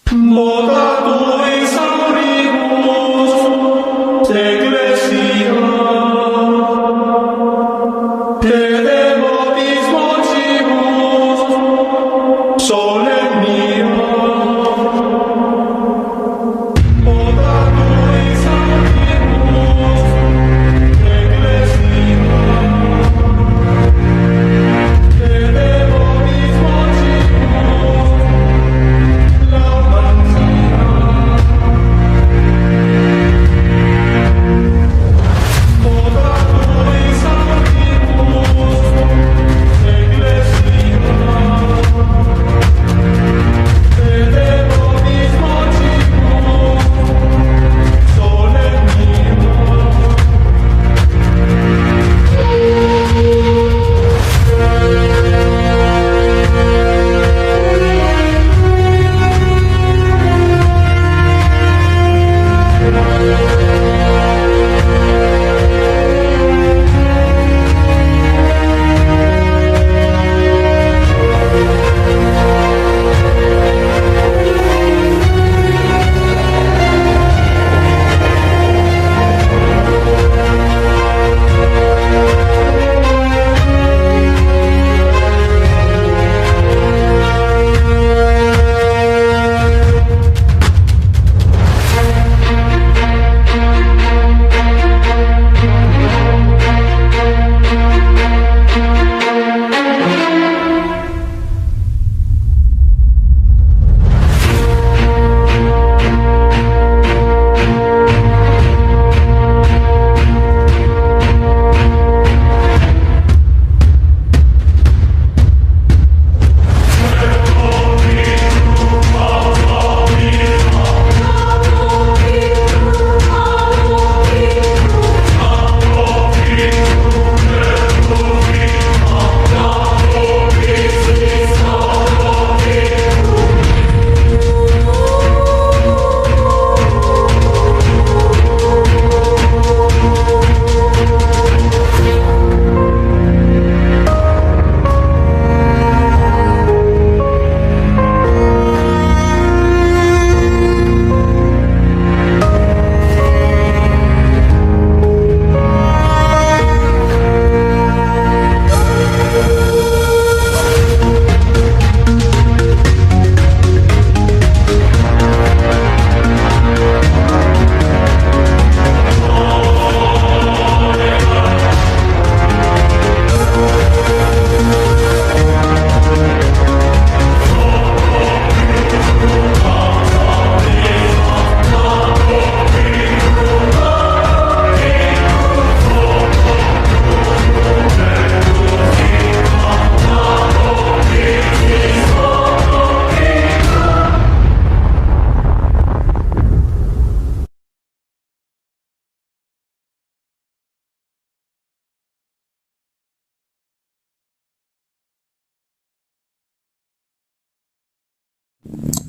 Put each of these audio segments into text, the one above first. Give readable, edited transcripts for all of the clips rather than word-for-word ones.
Lodato exauribus ecclesia, pede vobis vocibus solemnia. Lodato exauribus ecclesia, pede vobis vocibus laudatia. Lodato exauribus ecclesia, pede vobis vocibus solemnia.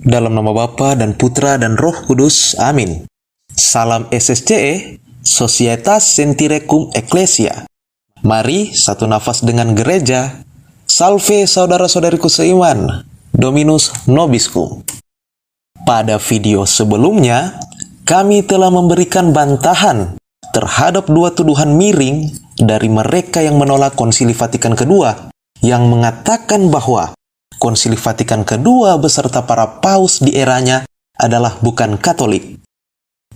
Dalam nama Bapa dan Putra dan Roh Kudus. Amin. Salam SSCE, Societas Sentirecum Ecclesia. Mari satu nafas dengan gereja. Salve saudara-saudariku seiman. Dominus Nobiscum. Pada video sebelumnya, kami telah memberikan bantahan terhadap dua tuduhan miring dari mereka yang menolak Konsili Vatikan II, yang mengatakan bahwa Konsili Vatikan II beserta para paus di eranya adalah bukan Katolik.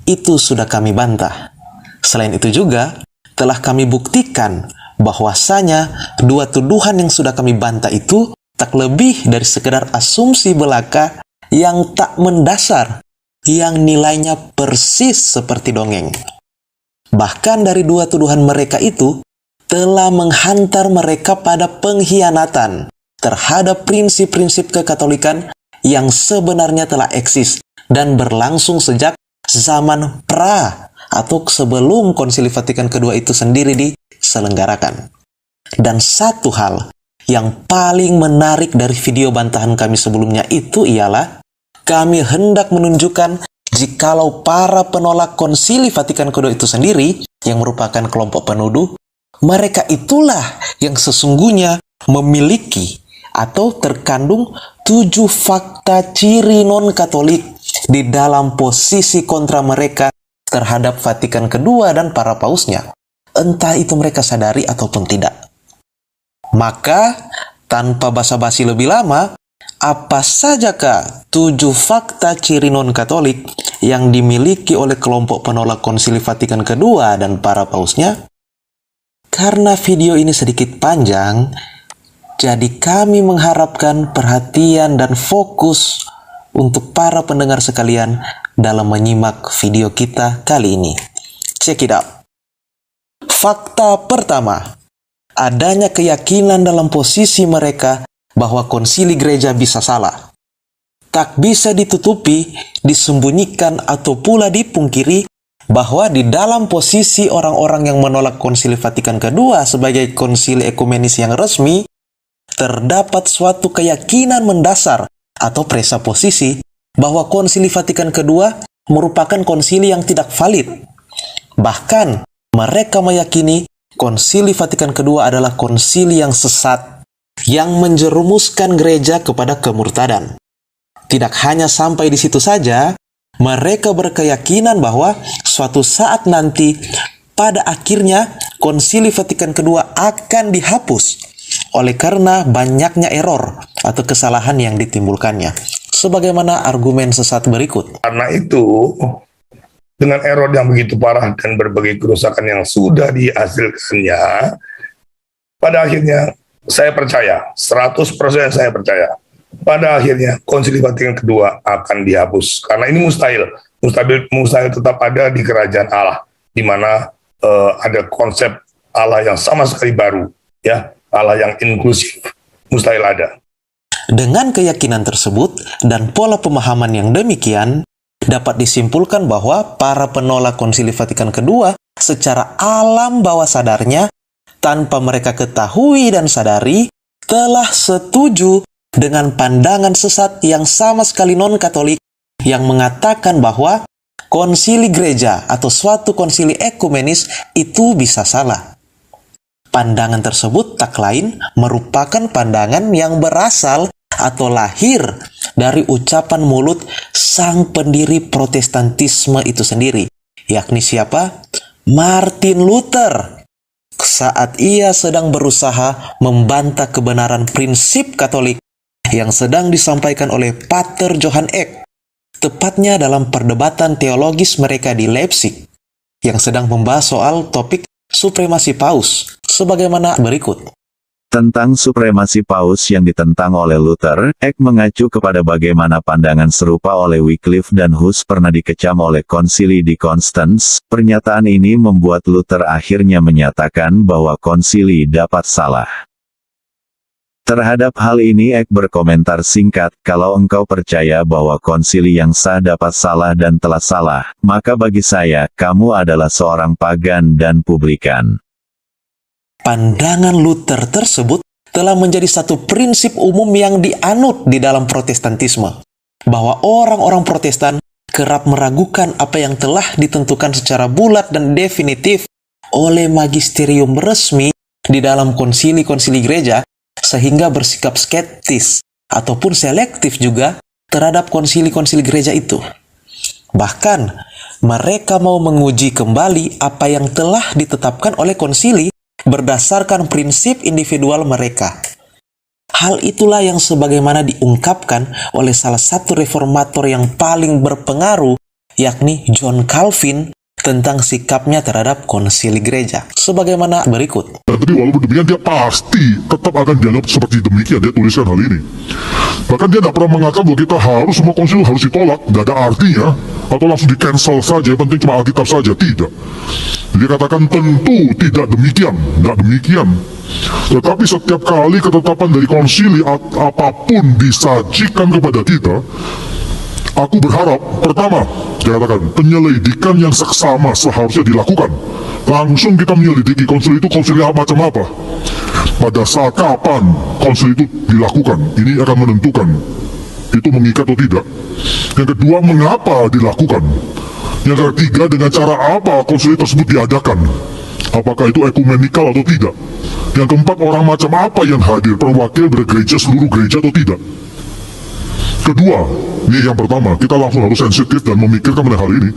Itu sudah kami bantah. Selain itu juga, telah kami buktikan bahwasanya dua tuduhan yang sudah kami bantah itu tak lebih dari sekedar asumsi belaka yang tak mendasar, yang nilainya persis seperti dongeng. Bahkan dari dua tuduhan mereka itu telah menghantar mereka pada pengkhianatan terhadap prinsip-prinsip kekatolikan yang sebenarnya telah eksis dan berlangsung sejak zaman pra atau sebelum Konsili Vatikan II itu sendiri diselenggarakan. Dan satu hal yang paling menarik dari video bantahan kami sebelumnya itu ialah kami hendak menunjukkan jikalau para penolak Konsili Vatikan II itu sendiri yang merupakan kelompok penuduh, mereka itulah yang sesungguhnya memiliki atau terkandung 7 fakta ciri non-Katolik di dalam posisi kontra mereka terhadap Vatikan kedua dan para pausnya, entah itu mereka sadari ataupun tidak. Maka, tanpa basa-basi lebih lama, apa sajakah 7 fakta ciri non-Katolik yang dimiliki oleh kelompok penolak Konsili Vatikan kedua dan para pausnya? Karena video ini sedikit panjang, jadi kami mengharapkan perhatian dan fokus untuk para pendengar sekalian dalam menyimak video kita kali ini. Check it out. Fakta pertama, adanya keyakinan dalam posisi mereka bahwa konsili gereja bisa salah. Tak bisa ditutupi, disembunyikan, atau pula dipungkiri bahwa di dalam posisi orang-orang yang menolak Konsili Vatikan kedua sebagai konsili ekumenis yang resmi, terdapat suatu keyakinan mendasar atau presuposisi bahwa Konsili Vatikan kedua merupakan konsili yang tidak valid. Bahkan, mereka meyakini Konsili Vatikan kedua adalah konsili yang sesat, yang menjerumuskan gereja kepada kemurtadan. Tidak hanya sampai di situ saja, mereka berkeyakinan bahwa suatu saat nanti, pada akhirnya, Konsili Vatikan kedua akan dihapus oleh karena banyaknya error atau kesalahan yang ditimbulkannya. Sebagaimana argumen sesat berikut. Karena itu, dengan error yang begitu parah dan berbagai kerusakan yang sudah dihasilkannya, pada akhirnya saya percaya, 100% saya percaya, pada akhirnya Konsili Vatikan kedua akan dihapus. Karena ini mustahil tetap ada di kerajaan Allah, di mana ada konsep Allah yang sama sekali baru, ya, Allah yang inklusif, mustahil ada. Dengan keyakinan tersebut dan pola pemahaman yang demikian, dapat disimpulkan bahwa para penolak Konsili Vatikan kedua secara alam bawah sadarnya, tanpa mereka ketahui dan sadari, telah setuju dengan pandangan sesat yang sama sekali non-Katolik yang mengatakan bahwa konsili gereja atau suatu konsili ekumenis itu bisa salah. Pandangan tersebut tak lain merupakan pandangan yang berasal atau lahir dari ucapan mulut sang pendiri Protestantisme itu sendiri, yakni siapa? Martin Luther. Saat ia sedang berusaha membantah kebenaran prinsip Katolik yang sedang disampaikan oleh Pater Johann Eck, tepatnya dalam perdebatan teologis mereka di Leipzig, yang sedang membahas soal topik supremasi paus, sebagaimana berikut. Tentang supremasi paus yang ditentang oleh Luther, Eck mengacu kepada bagaimana pandangan serupa oleh Wycliffe dan Hus pernah dikecam oleh konsili di Konstans. Pernyataan ini membuat Luther akhirnya menyatakan bahwa konsili dapat salah. Terhadap hal ini Eck berkomentar singkat, kalau engkau percaya bahwa konsili yang sah dapat salah dan telah salah, maka bagi saya, kamu adalah seorang pagan dan publikan. Pandangan Luther tersebut telah menjadi satu prinsip umum yang dianut di dalam Protestantisme, bahwa orang-orang Protestan kerap meragukan apa yang telah ditentukan secara bulat dan definitif oleh magisterium resmi di dalam konsili-konsili gereja, sehingga bersikap skeptis ataupun selektif juga terhadap konsili-konsili gereja itu. Bahkan, mereka mau menguji kembali apa yang telah ditetapkan oleh konsili berdasarkan prinsip individual mereka. Hal itulah yang sebagaimana diungkapkan oleh salah satu reformator yang paling berpengaruh, yakni John Calvin, tentang sikapnya terhadap konsili gereja, sebagaimana berikut. Tapi walaupun demikian dia pasti tetap akan dianggap seperti demikian, dia tuliskan hal ini. Bahkan dia tidak pernah mengatakan bahwa kita harus semua konsili harus ditolak, tidak ada artinya, atau langsung di cancel saja, yang penting cuma Alkitab saja, tidak. Dia katakan tentu tidak demikian, tidak demikian. Tetapi setiap kali ketetapan dari konsili apapun disajikan kepada kita, aku berharap, pertama, dia katakan, penyelidikan yang seksama seharusnya dilakukan. Langsung kita menyelidiki konsili itu konsili macam apa. Pada saat kapan konsili itu dilakukan, ini akan menentukan itu mengikat atau tidak. Yang kedua, mengapa dilakukan. Yang ketiga, dengan cara apa konsili tersebut diadakan. Apakah itu ekumenikal atau tidak. Yang keempat, orang macam apa yang hadir, perwakil dari gereja, seluruh gereja atau tidak. Kedua, ini yang pertama, kita langsung harus sensitif dan memikirkan mengenai hal ini.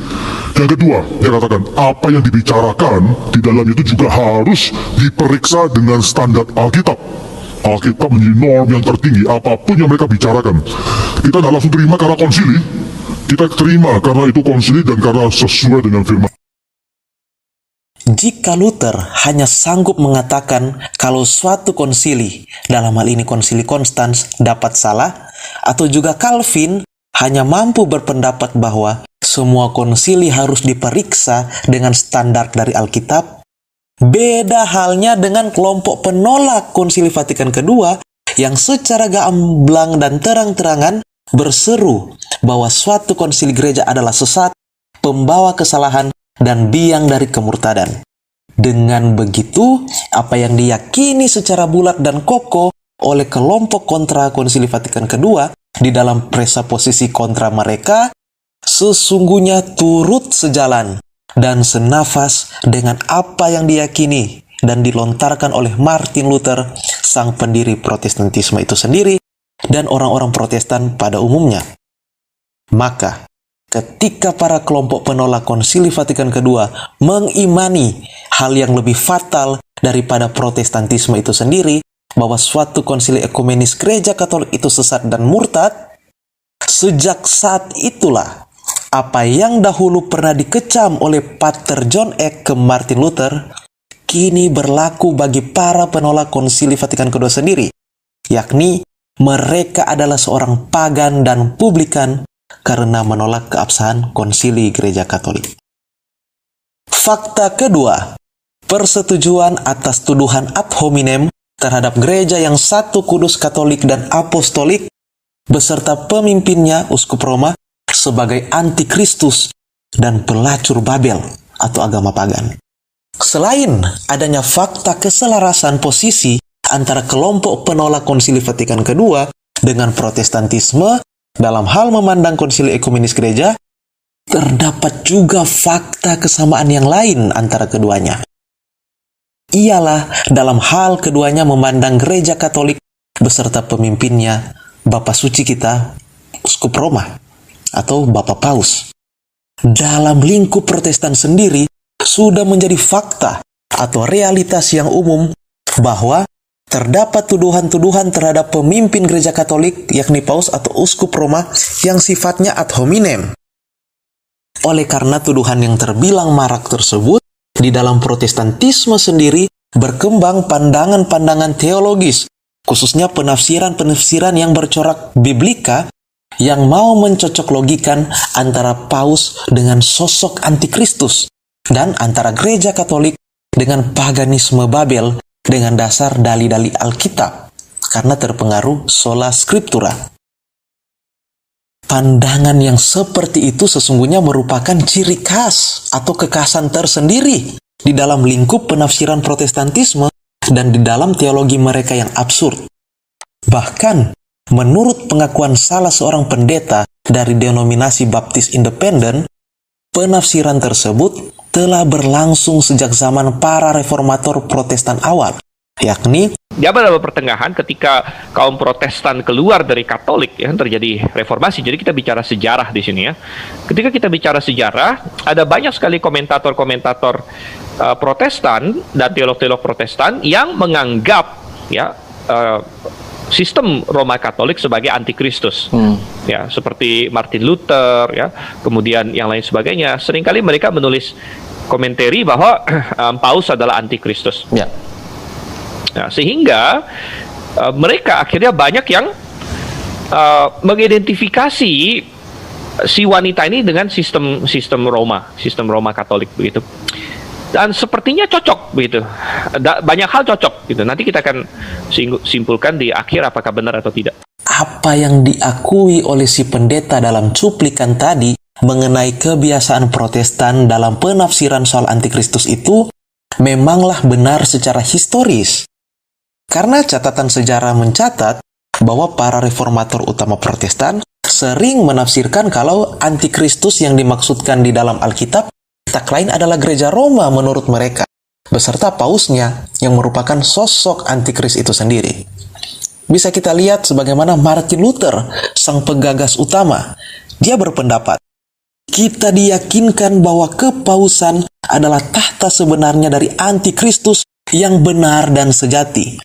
Yang kedua, dia katakan apa yang dibicarakan di dalam itu juga harus diperiksa dengan standar Alkitab. Alkitab menjadi norm yang tertinggi, apapun yang mereka bicarakan. Kita tidak langsung terima karena konsili, kita terima karena itu konsili dan karena sesuai dengan firman. Jika Luther hanya sanggup mengatakan kalau suatu konsili, dalam hal ini konsili Konstans, dapat salah, atau juga Calvin hanya mampu berpendapat bahwa semua konsili harus diperiksa dengan standar dari Alkitab, beda halnya dengan kelompok penolak konsili Vatikan II yang secara gamblang dan terang-terangan berseru bahwa suatu konsili gereja adalah sesat, pembawa kesalahan, dan biang dari kemurtadan. Dengan begitu, apa yang diyakini secara bulat dan kokoh oleh kelompok kontra konsili Vatikan II di dalam presupposisi kontra mereka sesungguhnya turut sejalan dan senafas dengan apa yang diyakini dan dilontarkan oleh Martin Luther, sang pendiri Protestantisme itu sendiri, dan orang-orang Protestan pada umumnya. Maka, ketika para kelompok penolak konsili Vatikan II mengimani hal yang lebih fatal daripada Protestantisme itu sendiri, bahwa suatu konsili ekumenis gereja Katolik itu sesat dan murtad, sejak saat itulah apa yang dahulu pernah dikecam oleh Pater John Eck ke Martin Luther, kini berlaku bagi para penolak konsili Vatikan II sendiri, yakni mereka adalah seorang pagan dan publikan karena menolak keabsahan konsili gereja Katolik. Fakta kedua, persetujuan atas tuduhan ad hominem terhadap gereja yang satu, kudus, Katolik, dan apostolik, beserta pemimpinnya, Uskup Roma, sebagai antikristus dan pelacur Babel atau agama pagan. Selain adanya fakta keselarasan posisi antara kelompok penolak konsili Vatikan II dengan Protestantisme dalam hal memandang konsili ekumenis gereja, terdapat juga fakta kesamaan yang lain antara keduanya. Ialah dalam hal keduanya memandang gereja Katolik beserta pemimpinnya, Bapa Suci kita, Uskup Roma, atau Bapak Paus. Dalam lingkup Protestan sendiri, sudah menjadi fakta atau realitas yang umum bahwa terdapat tuduhan-tuduhan terhadap pemimpin gereja Katolik, yakni Paus atau Uskup Roma, yang sifatnya ad hominem. Oleh karena tuduhan yang terbilang marak tersebut, di dalam Protestantisme sendiri berkembang pandangan-pandangan teologis, khususnya penafsiran-penafsiran yang bercorak biblika, yang mau mencocok logikan antara Paus dengan sosok antikristus, dan antara gereja Katolik dengan paganisme Babel dengan dasar dalil-dalil Alkitab, karena terpengaruh sola scriptura. Pandangan yang seperti itu sesungguhnya merupakan ciri khas atau kekhasan tersendiri di dalam lingkup penafsiran Protestantisme dan di dalam teologi mereka yang absurd. Bahkan, menurut pengakuan salah seorang pendeta dari denominasi Baptis Independen, penafsiran tersebut telah berlangsung sejak zaman para reformator Protestan awal, yakni Zaman abad pertengahan ketika kaum Protestan keluar dari Katolik, ya, terjadi reformasi. Jadi kita bicara sejarah di sini, ya. Ketika kita bicara sejarah, ada banyak sekali komentator-komentator Protestan dan teolog-teolog Protestan yang menganggap, ya, sistem Roma Katolik sebagai antikristus, ya, seperti Martin Luther, ya, kemudian yang lain sebagainya. Seringkali mereka menulis komentari bahwa Paus adalah antikristus. Ya. Nah, sehingga mereka akhirnya banyak yang mengidentifikasi si wanita ini dengan sistem Roma Katolik begitu. Dan sepertinya cocok begitu. Banyak hal cocok gitu. Nanti kita akan simpulkan di akhir apakah benar atau tidak. apa yang diakui oleh si pendeta dalam cuplikan tadi mengenai kebiasaan Protestan dalam penafsiran soal antikristus itu memanglah benar secara historis. Karena catatan sejarah mencatat bahwa para reformator utama Protestan sering menafsirkan kalau antikristus yang dimaksudkan di dalam Alkitab tak lain adalah gereja Roma menurut mereka, beserta pausnya yang merupakan sosok antikris itu sendiri. bisa kita lihat sebagaimana Martin Luther, sang penggagas utama, dia berpendapat, kita diyakinkan bahwa kepausan adalah tahta sebenarnya dari antikristus yang benar dan sejati.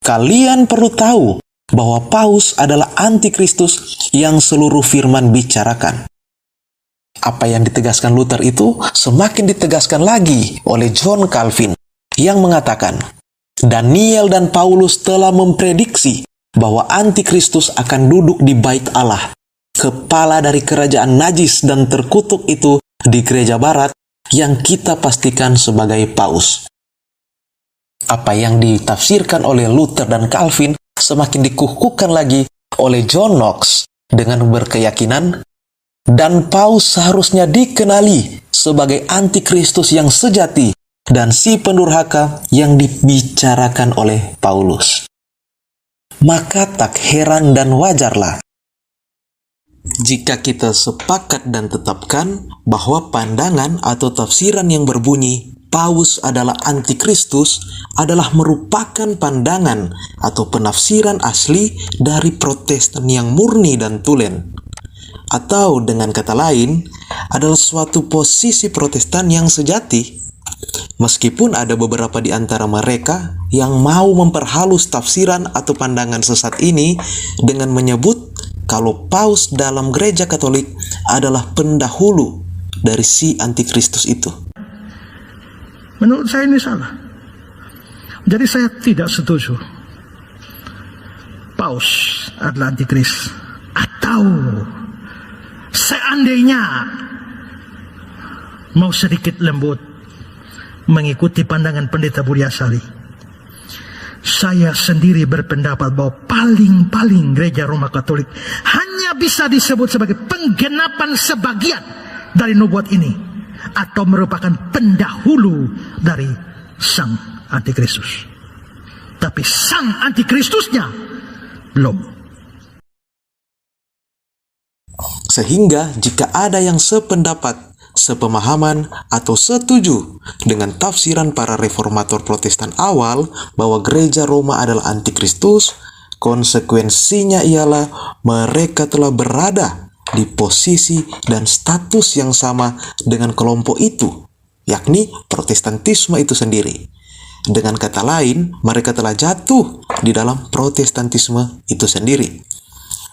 Kalian perlu tahu bahwa paus adalah antikristus yang seluruh firman bicarakan. Apa yang ditegaskan Luther itu semakin ditegaskan lagi oleh John Calvin yang mengatakan, Daniel dan Paulus telah memprediksi bahwa antikristus akan duduk di bait Allah, kepala dari kerajaan najis dan terkutuk itu di gereja barat yang kita pastikan sebagai paus. Apa yang ditafsirkan oleh Luther dan Calvin semakin dikukuhkan lagi oleh John Knox dengan berkeyakinan, dan paus seharusnya dikenali sebagai antikristus yang sejati dan si pendurhaka yang dibicarakan oleh Paulus. Maka tak heran dan wajarlah jika kita sepakat dan tetapkan bahwa pandangan atau tafsiran yang berbunyi Paus adalah antikristus adalah merupakan pandangan atau penafsiran asli dari Protestan yang murni dan tulen. Atau dengan kata lain, adalah suatu posisi Protestan yang sejati. Meskipun ada beberapa di antara mereka yang mau memperhalus tafsiran atau pandangan sesat ini dengan menyebut kalau Paus dalam gereja Katolik adalah pendahulu dari si antikristus itu. Menurut saya ini salah. Jadi saya tidak setuju Paus adalah antikris. Atau seandainya mau sedikit lembut mengikuti pandangan Pendeta Budia Sari, saya sendiri berpendapat bahwa paling-paling gereja Roma Katolik hanya bisa disebut sebagai penggenapan sebagian dari nubuat ini, atau merupakan pendahulu dari sang antikristus. Tapi sang antikristusnya belum. Sehingga jika ada yang sependapat, sepemahaman, atau setuju dengan tafsiran para reformator Protestan awal bahwa gereja Roma adalah antikristus, konsekuensinya ialah mereka telah berada di posisi dan status yang sama dengan kelompok itu, yakni Protestantisme itu sendiri. Dengan kata lain, mereka telah jatuh di dalam Protestantisme itu sendiri.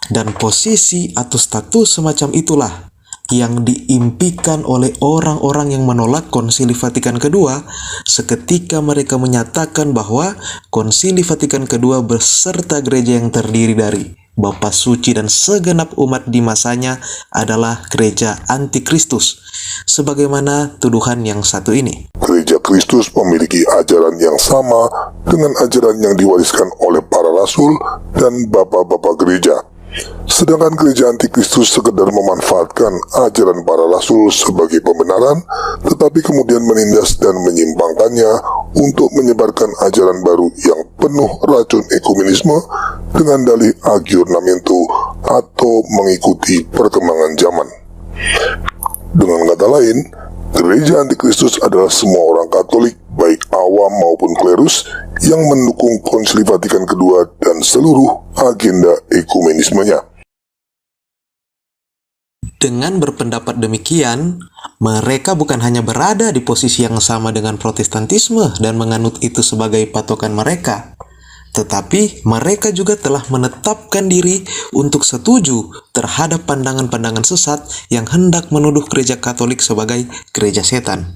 Dan posisi atau status semacam itulah yang diimpikan oleh orang-orang yang menolak Konsili Vatikan II seketika mereka menyatakan bahwa Konsili Vatikan II beserta gereja yang terdiri dari Bapa Suci dan segenap umat di masanya adalah gereja antikristus, sebagaimana tuduhan yang satu ini. Gereja Kristus memiliki ajaran yang sama dengan ajaran yang diwariskan oleh para rasul dan bapak-bapak gereja. Sedangkan gereja antikristus sekedar memanfaatkan ajaran para rasul sebagai pembenaran, tetapi kemudian menindas dan menyimpangkannya untuk menyebarkan ajaran baru yang penuh racun ekumenisme dengan dalih aggiornamento atau mengikuti perkembangan zaman. Dengan kata lain, gereja antikristus adalah semua orang Katolik, baik awam maupun klerus, yang mendukung Konsili Vatikan II dan seluruh agenda ekumenismenya. Dengan berpendapat demikian, mereka bukan hanya berada di posisi yang sama dengan Protestantisme dan menganut itu sebagai patokan mereka, tetapi mereka juga telah menetapkan diri untuk setuju terhadap pandangan-pandangan sesat yang hendak menuduh gereja Katolik sebagai gereja setan.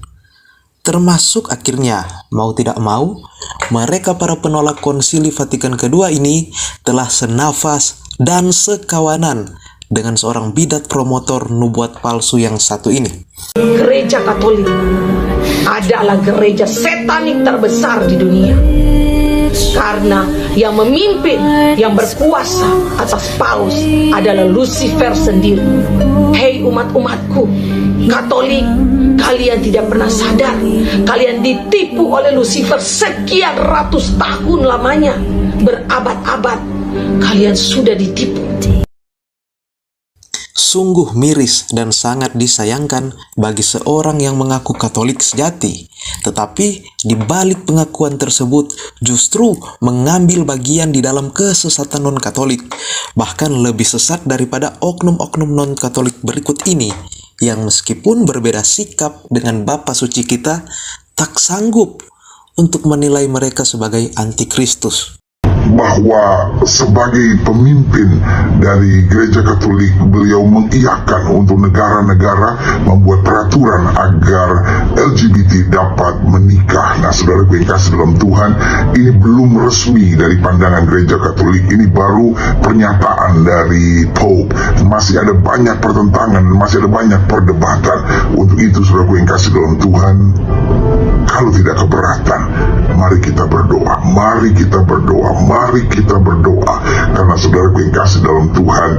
Termasuk akhirnya, mau tidak mau, mereka para penolak Konsili Vatikan II ini telah senafas dan sekawanan dengan seorang bidat promotor nubuat palsu yang satu ini. Gereja Katolik adalah gereja setanik terbesar di dunia. Karena yang memimpin, yang berkuasa atas Paus adalah Lucifer sendiri. Hei umat-umatku Katolik, kalian tidak pernah sadar kalian ditipu oleh Lucifer sekian ratus tahun lamanya, berabad-abad kalian sudah ditipu. Sungguh miris dan sangat disayangkan bagi seorang yang mengaku Katolik sejati, tetapi di balik pengakuan tersebut justru mengambil bagian di dalam kesesatan non-Katolik, bahkan lebih sesat daripada oknum-oknum non-Katolik berikut ini, yang meskipun berbeda sikap dengan Bapa Suci kita, tak sanggup untuk menilai mereka sebagai antikristus. Bahwa sebagai pemimpin dari Gereja Katolik, beliau mengiyakan untuk negara-negara membuat peraturan agar LGBT dapat menikah. Nah, saudaraku yang kasih dalam Tuhan, ini belum resmi dari pandangan Gereja Katolik, ini baru pernyataan dari Pope. Masih ada banyak pertentangan, masih ada banyak perdebatan. Untuk itu, saudaraku yang kasih dalam Tuhan, kalau tidak keberatan, mari kita berdoa, mari kita berdoa, mari kita berdoa. Karena saudaraku yang kasih dalam Tuhan,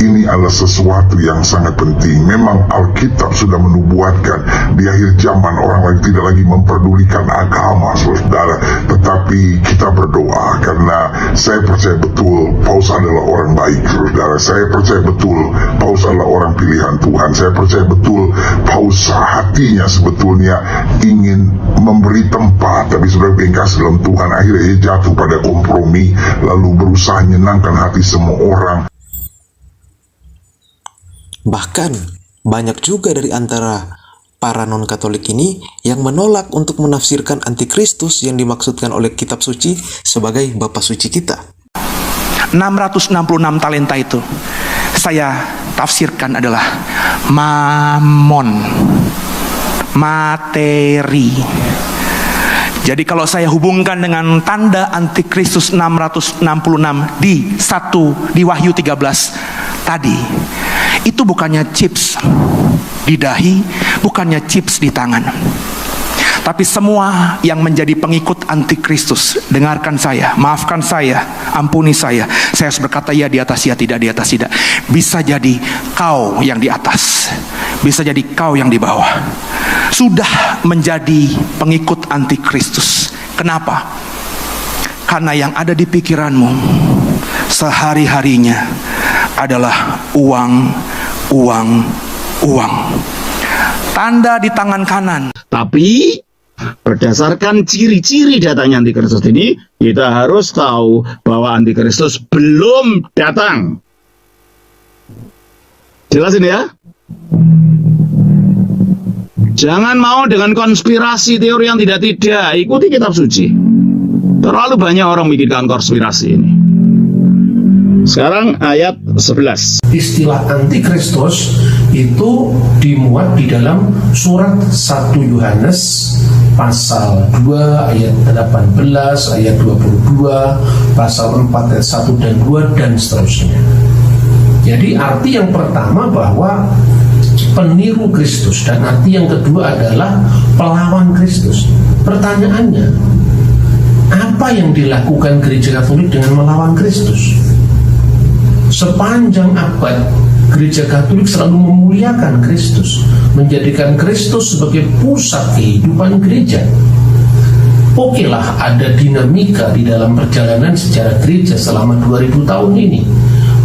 ini adalah sesuatu yang sangat penting. Memang Alkitab sudah menubuatkan di akhir zaman orang lagi tidak lagi memperdulikan agama, saudara. Tetapi kita berdoa karena saya percaya betul Paus adalah orang baik, saudara. Saya percaya betul Paus adalah orang pilihan Tuhan. Saya percaya betul Paus hatinya sebetulnya ingin memberi tempat, tapi saudara yang kasih dalam Tuhan, akhirnya ia jatuh pada kompromi, lalu berusaha menyenangkan hati semua orang. Bahkan banyak juga dari antara para non-Katolik ini yang menolak untuk menafsirkan antikristus yang dimaksudkan oleh kitab suci sebagai Bapa Suci kita. 666 talenta itu saya tafsirkan adalah mamon, materi. Jadi kalau saya hubungkan dengan tanda antikristus 666 di Wahyu 13 tadi, itu bukannya chips di dahi, bukannya chips di tangan, tapi semua yang menjadi pengikut antikristus. Dengarkan saya, maafkan saya, ampuni saya harus berkata ya di atas, ya tidak di atas, tidak. Bisa jadi kau yang di atas, bisa jadi kau yang di bawah, sudah menjadi pengikut antikristus. Kenapa? Karena yang ada di pikiranmu sehari-harinya adalah uang, uang, uang. Tanda di tangan kanan. Tapi berdasarkan ciri-ciri datangnya antikristus ini, kita harus tahu bahwa antikristus belum datang. Jelas ini ya? Jangan mau dengan konspirasi teori yang tidak-tidak. Ikuti kitab suci. Terlalu banyak orang memikirkan konspirasi ini. Sekarang ayat 11. Istilah antikristus itu dimuat di dalam surat 1 Yohanes pasal 2 ayat 18, ayat 22, pasal 4 ayat 1 dan 2 dan seterusnya. Jadi arti yang pertama bahwa peniru Kristus, dan arti yang kedua adalah pelawan Kristus. Pertanyaannya, apa yang dilakukan Gereja Katolik dengan melawan Kristus? Sepanjang abad, Gereja Katolik selalu memuliakan Kristus, menjadikan Kristus sebagai pusat kehidupan gereja. Okelah, ada dinamika di dalam perjalanan sejarah gereja selama 2000 tahun ini.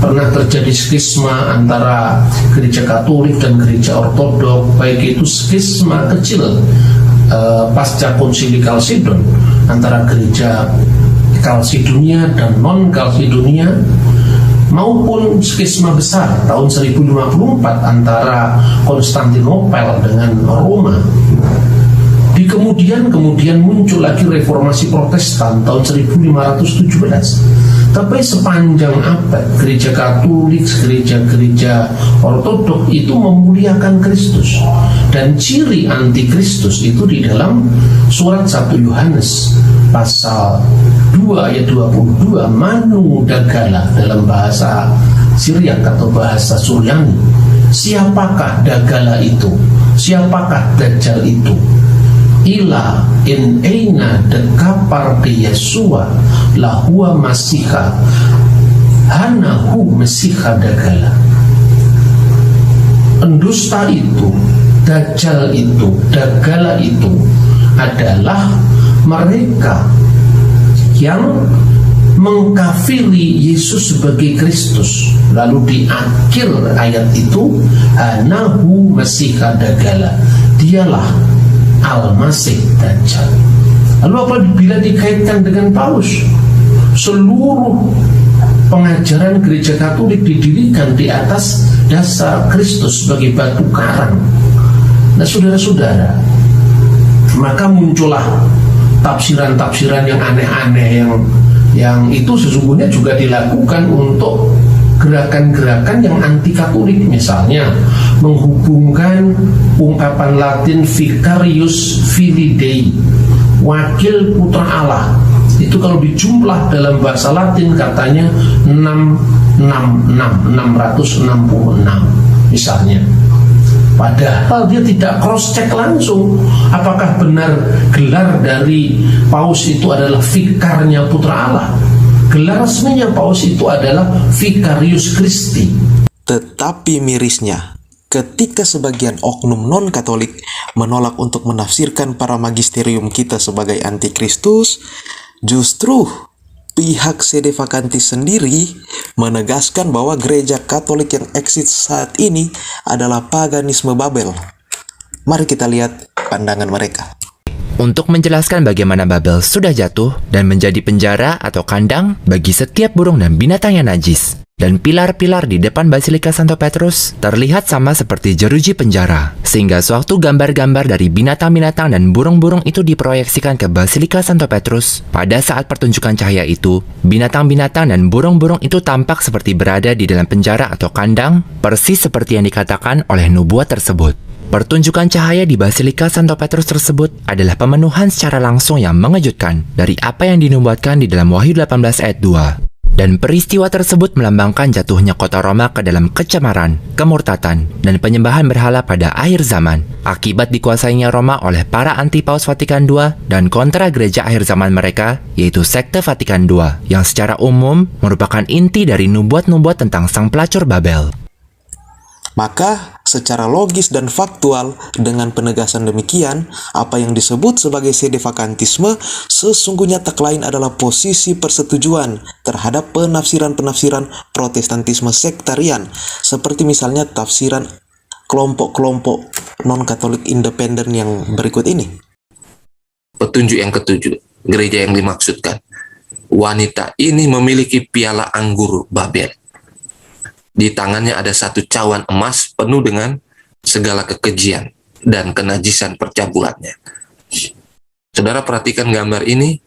Pernah terjadi skisma antara Gereja Katolik dan Gereja Ortodok, baik itu skisma kecil pasca konsili Kalsedon antara Gereja Kalsedonia dan non-Kalsedonia, maupun skisma besar tahun 1054 antara Konstantinopel dengan Roma. Di kemudian muncul lagi reformasi Protestan tahun 1517. Tapi sepanjang abad, Gereja Katolik, gereja-gereja Ortodok itu memuliakan Kristus. Dan ciri antikristus itu di dalam surat 1 Yohanes pasal 2 ayat 22, manu dagala dalam bahasa Syriak atau bahasa Suryani. Siapakah dagala itu? Siapakah Dajjal itu? Ila in eina dekapar ke Yesua lahua masiha hanahu masiha dagala. Pendusta itu, Dajjal itu, dagala itu adalah mereka yang mengkafiri Yesus sebagai Kristus, Lalu di akhir ayat itu, anahu masih kadagala, dialah Al-Masih Dajjal. Lalu apabila dikaitkan dengan Paus, seluruh pengajaran gereja Katolik didirikan di atas dasar Kristus sebagai batu karang. Nah, saudara-saudara, maka muncullah tafsiran-tafsiran yang aneh-aneh yang itu sesungguhnya juga dilakukan untuk gerakan-gerakan yang anti Katolik, misalnya menghubungkan ungkapan Latin Vicarius Filii Dei, wakil putra Allah. Itu kalau dijumlah dalam bahasa Latin katanya 666 misalnya. Padahal dia tidak cross check langsung apakah benar gelar dari Paus itu adalah vikarnya putra Allah. Gelar resminya Paus itu adalah Vicarius Christi. Tetapi mirisnya, ketika sebagian oknum non-Katolik menolak untuk menafsirkan para magisterium kita sebagai antikristus, justru pihak sede vacantis sendiri menegaskan bahwa gereja Katolik yang eksis saat ini adalah paganisme Babel. Mari kita lihat pandangan mereka. Untuk menjelaskan bagaimana Babel sudah jatuh dan menjadi penjara atau kandang bagi setiap burung dan binatang yang najis. Dan pilar-pilar di depan Basilika Santo Petrus terlihat sama seperti jeruji penjara. Sehingga sewaktu gambar-gambar dari binatang-binatang dan burung-burung itu diproyeksikan ke Basilika Santo Petrus, pada saat pertunjukan cahaya itu, binatang-binatang dan burung-burung itu tampak seperti berada di dalam penjara atau kandang, persis seperti yang dikatakan oleh nubuat tersebut. Pertunjukan cahaya di Basilika Santo Petrus tersebut adalah pemenuhan secara langsung yang mengejutkan dari apa yang dinubuatkan di dalam Wahyu 18 ayat 2. Dan peristiwa tersebut melambangkan jatuhnya kota Roma ke dalam kecemaran, kemurtatan, dan penyembahan berhala pada akhir zaman, akibat dikuasainya Roma oleh para anti-Paus Vatikan II dan kontra gereja akhir zaman mereka, yaitu sekte Vatikan II, yang secara umum merupakan inti dari nubuat-nubuat tentang sang pelacur Babel. Maka, secara logis dan faktual, dengan penegasan demikian, apa yang disebut sebagai sede vacantisme sesungguhnya tak lain adalah posisi persetujuan terhadap penafsiran-penafsiran protestantisme sektarian, seperti misalnya tafsiran kelompok-kelompok non-Katolik independen yang berikut ini. Petunjuk yang ketujuh, gereja yang dimaksudkan. Wanita ini memiliki piala anggur Babel. Di tangannya ada satu cawan emas penuh dengan segala kekejian dan kenajisan percabulannya. Saudara perhatikan gambar ini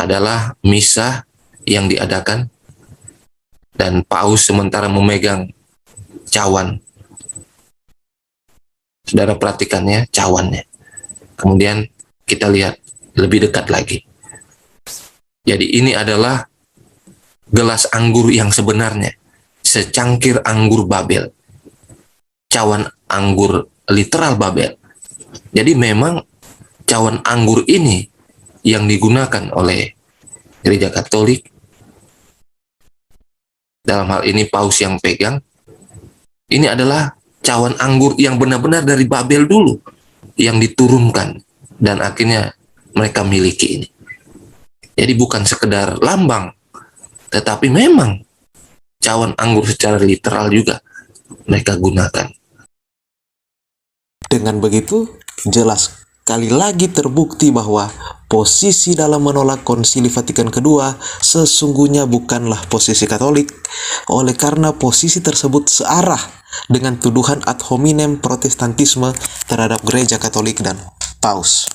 adalah misa yang diadakan dan Paus sementara memegang cawan. Saudara perhatikannya, cawannya. Kemudian kita lihat lebih dekat lagi. Jadi ini adalah gelas anggur yang sebenarnya. Secangkir anggur Babel, cawan anggur literal Babel. Jadi memang cawan anggur ini yang digunakan oleh gereja Katolik, dalam hal ini Paus yang pegang, ini adalah cawan anggur yang benar-benar dari Babel dulu, yang diturunkan dan akhirnya mereka miliki ini. Jadi bukan sekedar lambang, tetapi memang cawan anggur secara literal juga mereka gunakan. Dengan begitu, jelas kali lagi terbukti bahwa posisi dalam menolak Konsili Vatikan II sesungguhnya bukanlah posisi Katolik, oleh karena posisi tersebut searah dengan tuduhan ad hominem protestantisme terhadap gereja Katolik dan Paus.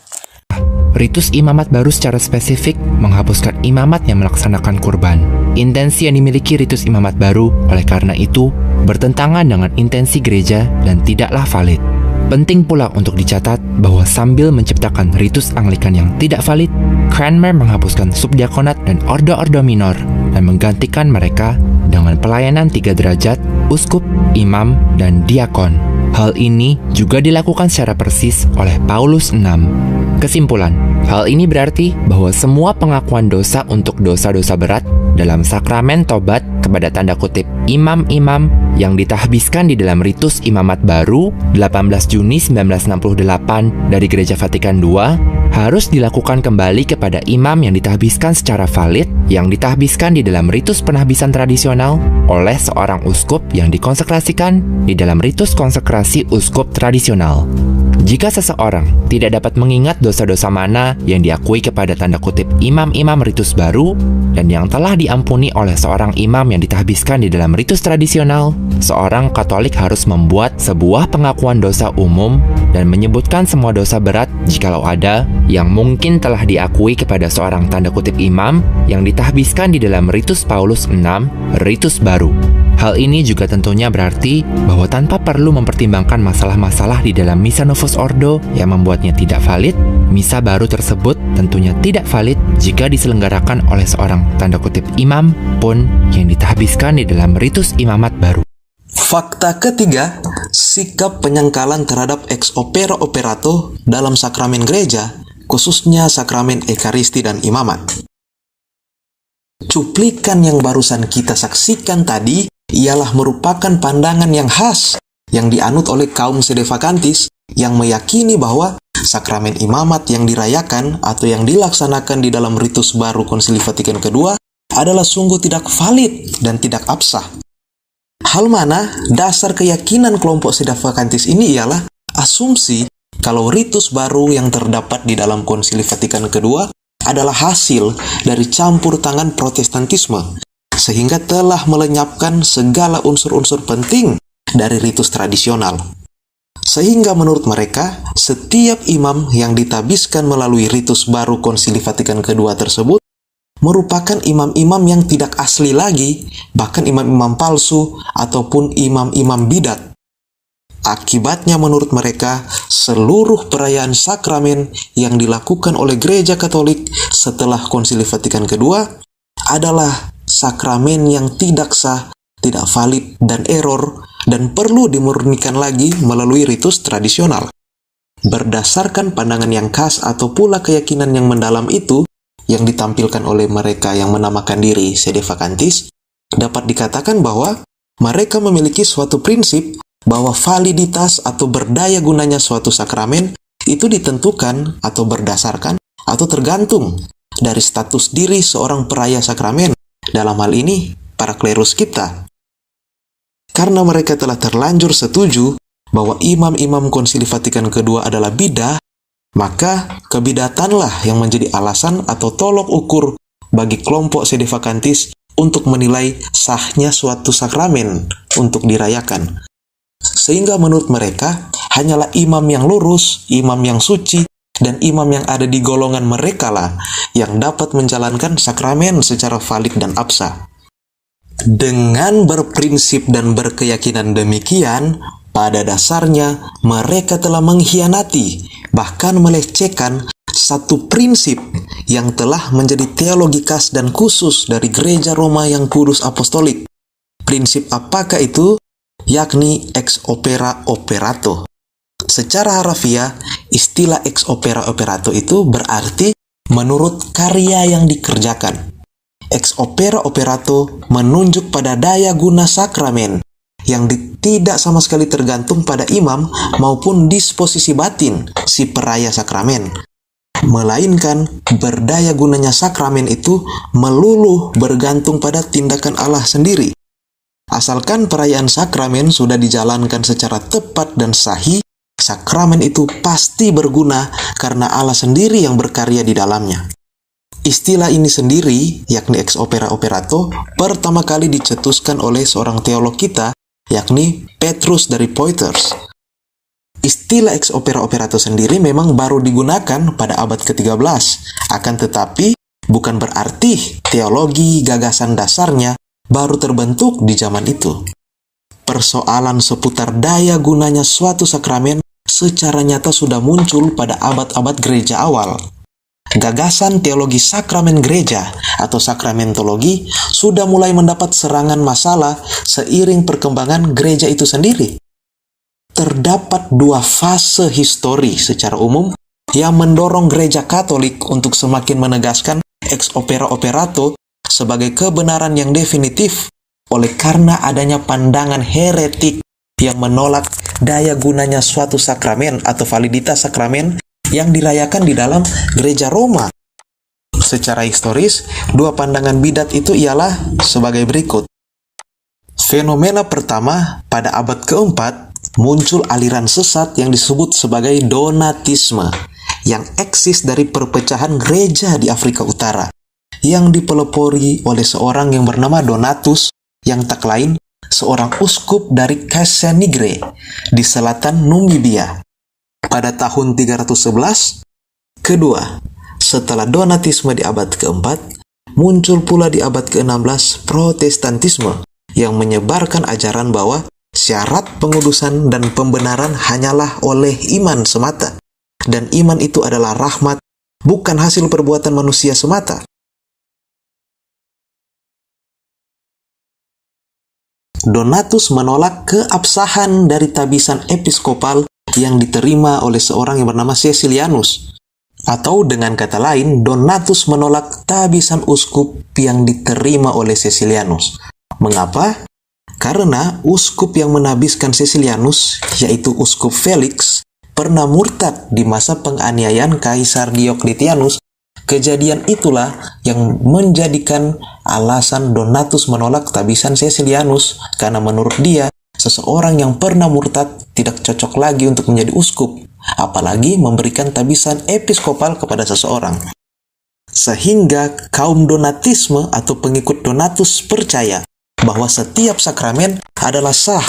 Ritus imamat baru secara spesifik menghapuskan imamat yang melaksanakan kurban. Intensi yang dimiliki ritus imamat baru oleh karena itu bertentangan dengan intensi gereja dan tidaklah valid. Penting pula untuk dicatat bahwa sambil menciptakan ritus Anglikan yang tidak valid, Cranmer menghapuskan subdiakonat dan ordo-ordo minor dan menggantikan mereka dengan pelayanan 3 derajat, uskup, imam, dan diakon. Hal ini juga dilakukan secara persis oleh Paulus VI. Kesimpulan, hal ini berarti bahwa semua pengakuan dosa untuk dosa-dosa berat dalam sakramen tobat kepada tanda kutip imam-imam yang ditahbiskan di dalam ritus imamat baru 18 Juni 1968 dari Gereja Vatikan II harus dilakukan kembali kepada imam yang ditahbiskan secara valid, yang ditahbiskan di dalam ritus penahbisan tradisional oleh seorang uskup yang dikonsekrasikan di dalam ritus konsekrasi uskup tradisional. Jika seseorang tidak dapat mengingat dosa-dosa mana yang diakui kepada tanda kutip imam-imam ritus baru dan yang telah diampuni oleh seorang imam yang ditahbiskan di dalam ritus tradisional, seorang Katolik harus membuat sebuah pengakuan dosa umum dan menyebutkan semua dosa berat jikalau ada yang mungkin telah diakui kepada seorang tanda kutip imam yang ditahbiskan di dalam ritus Paulus 6, ritus baru. Hal ini juga tentunya berarti bahwa tanpa perlu mempertimbangkan masalah-masalah di dalam Misa Novus Ordo yang membuatnya tidak valid, misa baru tersebut tentunya tidak valid jika diselenggarakan oleh seorang tanda kutip imam pun yang ditahbiskan di dalam ritus imamat baru. Fakta ketiga, sikap penyangkalan terhadap ex opere operato dalam sakramen gereja, khususnya sakramen ekaristi dan imamat. Cuplikan yang barusan kita saksikan tadi ialah merupakan pandangan yang khas yang dianut oleh kaum sedevakantis yang meyakini bahwa sakramen imamat yang dirayakan atau yang dilaksanakan di dalam ritus baru Konsili Vatikan II adalah sungguh tidak valid dan tidak absah. Hal mana dasar keyakinan kelompok sedevakantis ini ialah asumsi kalau ritus baru yang terdapat di dalam Konsili Vatikan II adalah hasil dari campur tangan Protestantisme, sehingga telah melenyapkan segala unsur-unsur penting dari ritus tradisional. Sehingga menurut mereka, setiap imam yang ditabiskan melalui ritus baru Konsili Vatikan II tersebut merupakan imam-imam yang tidak asli lagi, bahkan imam-imam palsu ataupun imam-imam bidat. Akibatnya menurut mereka, seluruh perayaan sakramen yang dilakukan oleh Gereja Katolik setelah Konsili Vatikan II adalah sakramen yang tidak sah, tidak valid, dan error, dan perlu dimurnikan lagi melalui ritus tradisional. Berdasarkan pandangan yang khas atau pula keyakinan yang mendalam itu, yang ditampilkan oleh mereka yang menamakan diri sedevakantis, dapat dikatakan bahwa mereka memiliki suatu prinsip bahwa validitas atau berdaya gunanya suatu sakramen itu ditentukan atau berdasarkan atau tergantung dari status diri seorang peraya sakramen, dalam hal ini para klerus kita. Karena mereka telah terlanjur setuju bahwa imam-imam Konsili Vatikan II adalah bidah, maka kebidatanlah yang menjadi alasan atau tolok ukur bagi kelompok sedevakantis untuk menilai sahnya suatu sakramen untuk dirayakan. Sehingga menurut mereka, hanyalah imam yang lurus, imam yang suci, dan imam yang ada di golongan mereka lah yang dapat menjalankan sakramen secara valid dan absah. Dengan berprinsip dan berkeyakinan demikian, pada dasarnya mereka telah mengkhianati, bahkan melecehkan satu prinsip yang telah menjadi teologi khas dan khusus dari Gereja Roma yang Kudus Apostolik. Prinsip apakah itu? Yakni ex opere operato. Secara harafiah, istilah ex opere operato itu berarti menurut karya yang dikerjakan. Ex opere operato menunjuk pada daya guna sakramen yang tidak sama sekali tergantung pada imam maupun disposisi batin si peraya sakramen, melainkan berdaya gunanya sakramen itu melulu bergantung pada tindakan Allah sendiri. Asalkan perayaan sakramen sudah dijalankan secara tepat dan sahih, sakramen itu pasti berguna karena Allah sendiri yang berkarya di dalamnya. Istilah ini sendiri, yakni ex opere operato, pertama kali dicetuskan oleh seorang teolog kita, yakni Petrus dari Poitiers. Istilah ex opere operato sendiri memang baru digunakan pada abad ke-13, akan tetapi bukan berarti teologi gagasan dasarnya baru terbentuk di zaman itu. Persoalan seputar daya gunanya suatu sakramen secara nyata sudah muncul pada abad-abad gereja awal. Gagasan teologi sakramen gereja atau sakramentologi sudah mulai mendapat serangan masalah seiring perkembangan gereja itu sendiri. Terdapat dua fase histori secara umum yang mendorong gereja Katolik untuk semakin menegaskan ex opere operato sebagai kebenaran yang definitif oleh karena adanya pandangan heretik yang menolak daya gunanya suatu sakramen atau validitas sakramen yang dirayakan di dalam gereja Roma. Secara historis, dua pandangan bidat itu ialah sebagai berikut. Fenomena pertama, pada abad keempat, muncul aliran sesat yang disebut sebagai Donatisme, yang eksis dari perpecahan gereja di Afrika Utara, yang dipelopori oleh seorang yang bernama Donatus, yang tak lain seorang uskup dari Cassinigre di selatan Numibia. Pada tahun 311, kedua, setelah Donatisme di abad keempat, muncul pula di abad ke-16 Protestantisme yang menyebarkan ajaran bahwa syarat pengudusan dan pembenaran hanyalah oleh iman semata, dan iman itu adalah rahmat, bukan hasil perbuatan manusia semata. Donatus menolak keabsahan dari tabisan episkopal yang diterima oleh seorang yang bernama Caecilianus. Atau dengan kata lain, Donatus menolak tabisan uskup yang diterima oleh Caecilianus. Mengapa? Karena uskup yang menabiskan Caecilianus, yaitu uskup Felix, pernah murtad di masa penganiayaan Kaisar Diocletianus. Kejadian itulah yang menjadikan alasan Donatus menolak tabisan Caecilianus, karena menurut dia, seseorang yang pernah murtad tidak cocok lagi untuk menjadi uskup, apalagi memberikan tabisan episkopal kepada seseorang. Sehingga kaum Donatisme atau pengikut Donatus percaya bahwa setiap sakramen adalah sah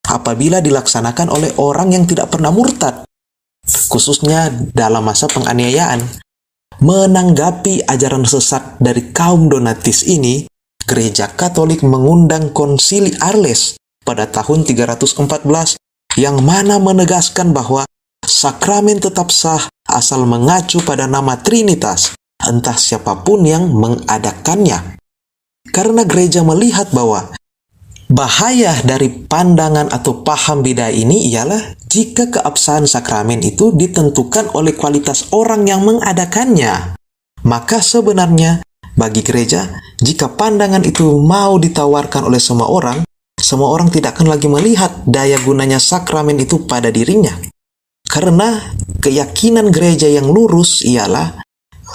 apabila dilaksanakan oleh orang yang tidak pernah murtad, khususnya dalam masa penganiayaan. Menanggapi ajaran sesat dari kaum Donatis ini, Gereja Katolik mengundang Konsili Arles pada tahun 314 yang mana menegaskan bahwa sakramen tetap sah asal mengacu pada nama Trinitas, entah siapapun yang mengadakannya. Karena gereja melihat bahwa bahaya dari pandangan atau paham beda ini ialah jika keabsahan sakramen itu ditentukan oleh kualitas orang yang mengadakannya. Maka sebenarnya bagi gereja, jika pandangan itu mau ditawarkan oleh semua orang tidak akan lagi melihat daya gunanya sakramen itu pada dirinya. Karena keyakinan gereja yang lurus ialah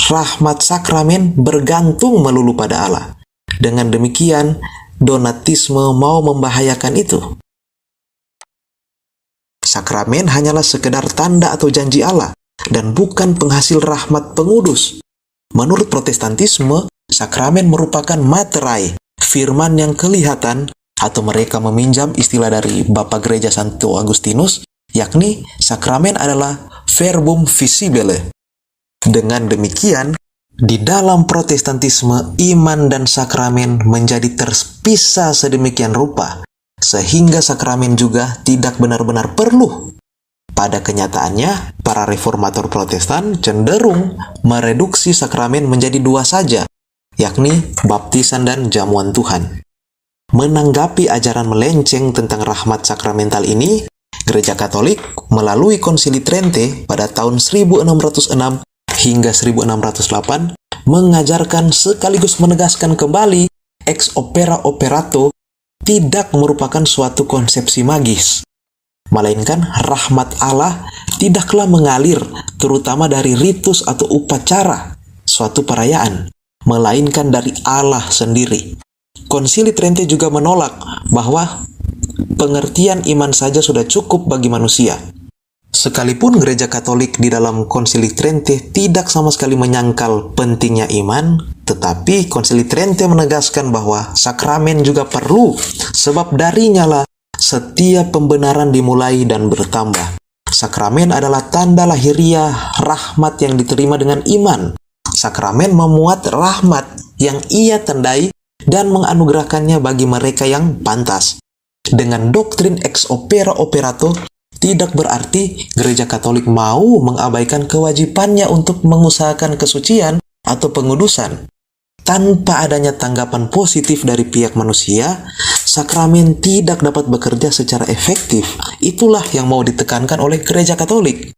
rahmat sakramen bergantung melulu pada Allah. Dengan demikian, Donatisme mau membahayakan itu. Sakramen hanyalah sekedar tanda atau janji Allah dan bukan penghasil rahmat pengudus. Menurut Protestantisme, sakramen merupakan materai, firman yang kelihatan, atau mereka meminjam istilah dari Bapak Gereja Santo Agustinus, yakni sakramen adalah verbum visibile. Dengan demikian, di dalam Protestantisme, iman dan sakramen menjadi terpisah sedemikian rupa, sehingga sakramen juga tidak benar-benar perlu. Pada kenyataannya, para reformator Protestan cenderung mereduksi sakramen menjadi dua saja, yakni baptisan dan jamuan Tuhan. Menanggapi ajaran melenceng tentang rahmat sakramental ini, Gereja Katolik melalui Konsili Trente pada tahun 1606 hingga 1608 mengajarkan sekaligus menegaskan kembali ex opere operato tidak merupakan suatu konsepsi magis, melainkan rahmat Allah tidaklah mengalir terutama dari ritus atau upacara suatu perayaan, melainkan dari Allah sendiri. Konsili Trente juga menolak bahwa pengertian iman saja sudah cukup bagi manusia. Sekalipun Gereja Katolik di dalam Konsili Trente tidak sama sekali menyangkal pentingnya iman, tetapi Konsili Trente menegaskan bahwa sakramen juga perlu, sebab darinya lah setiap pembenaran dimulai dan bertambah. Sakramen adalah tanda lahiriah rahmat yang diterima dengan iman. Sakramen memuat rahmat yang ia tandai dan menganugerahkannya bagi mereka yang pantas. Dengan doktrin ex opere operato, tidak berarti Gereja Katolik mau mengabaikan kewajibannya untuk mengusahakan kesucian atau pengudusan. Tanpa adanya tanggapan positif dari pihak manusia, sakramen tidak dapat bekerja secara efektif. Itulah yang mau ditekankan oleh Gereja Katolik.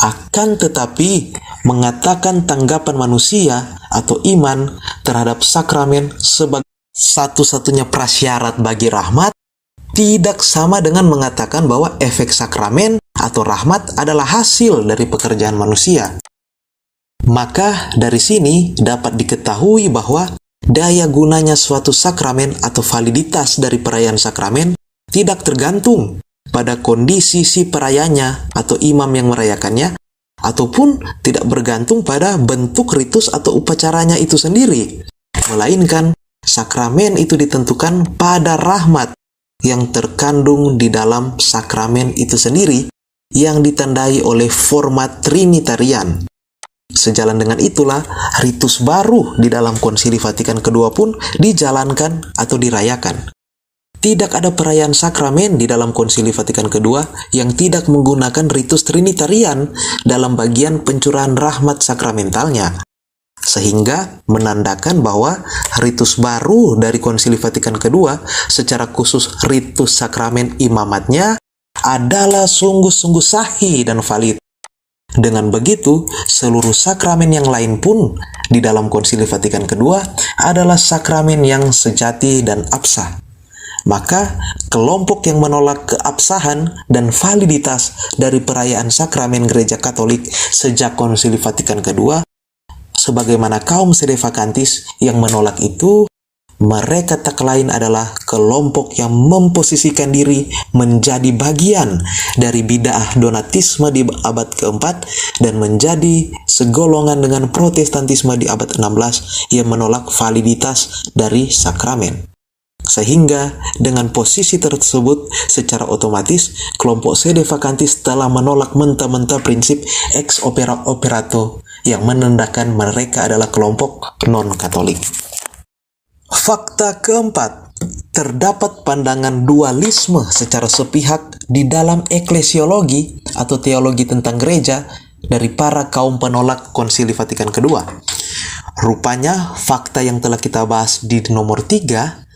Akan tetapi, mengatakan tanggapan manusia atau iman terhadap sakramen sebagai satu-satunya prasyarat bagi rahmat tidak sama dengan mengatakan bahwa efek sakramen atau rahmat adalah hasil dari pekerjaan manusia. Maka dari sini dapat diketahui bahwa daya gunanya suatu sakramen atau validitas dari perayaan sakramen tidak tergantung pada kondisi si perayanya atau imam yang merayakannya, ataupun tidak bergantung pada bentuk ritus atau upacaranya itu sendiri, melainkan sakramen itu ditentukan pada rahmat yang terkandung di dalam sakramen itu sendiri yang ditandai oleh format Trinitarian. Sejalan dengan itulah, ritus baru di dalam Konsili Vatikan kedua pun dijalankan atau dirayakan. Tidak ada perayaan sakramen di dalam Konsili Vatikan kedua yang tidak menggunakan ritus Trinitarian dalam bagian pencurahan rahmat sakramentalnya, sehingga menandakan bahwa ritus baru dari Konsili Vatikan kedua, secara khusus ritus sakramen imamatnya, adalah sungguh-sungguh sahih dan valid. Dengan begitu, seluruh sakramen yang lain pun di dalam Konsili Vatikan kedua adalah sakramen yang sejati dan absah. Maka, kelompok yang menolak keabsahan dan validitas dari perayaan sakramen Gereja Katolik sejak Konsili Vatikan kedua, sebagaimana kaum sedevakantis yang menolak itu, mereka tak lain adalah kelompok yang memposisikan diri menjadi bagian dari bid'ah Donatisme di abad keempat dan menjadi segolongan dengan Protestantisme di abad 16 yang menolak validitas dari sakramen. Sehingga dengan posisi tersebut secara otomatis kelompok sedevakantis telah menolak mentah-mentah prinsip ex operato yang menandakan mereka adalah kelompok non-Katolik. Fakta keempat, terdapat pandangan dualisme secara sepihak di dalam eklesiologi atau teologi tentang gereja dari para kaum penolak Konsili Vatikan kedua. Rupanya fakta yang telah kita bahas di nomor 3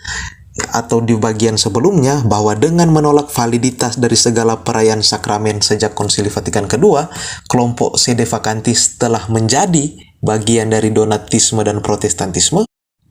atau di bagian sebelumnya, bahwa dengan menolak validitas dari segala perayaan sakramen sejak Konsili Vatikan kedua, kelompok sedevakantis telah menjadi bagian dari Donatisme dan Protestantisme,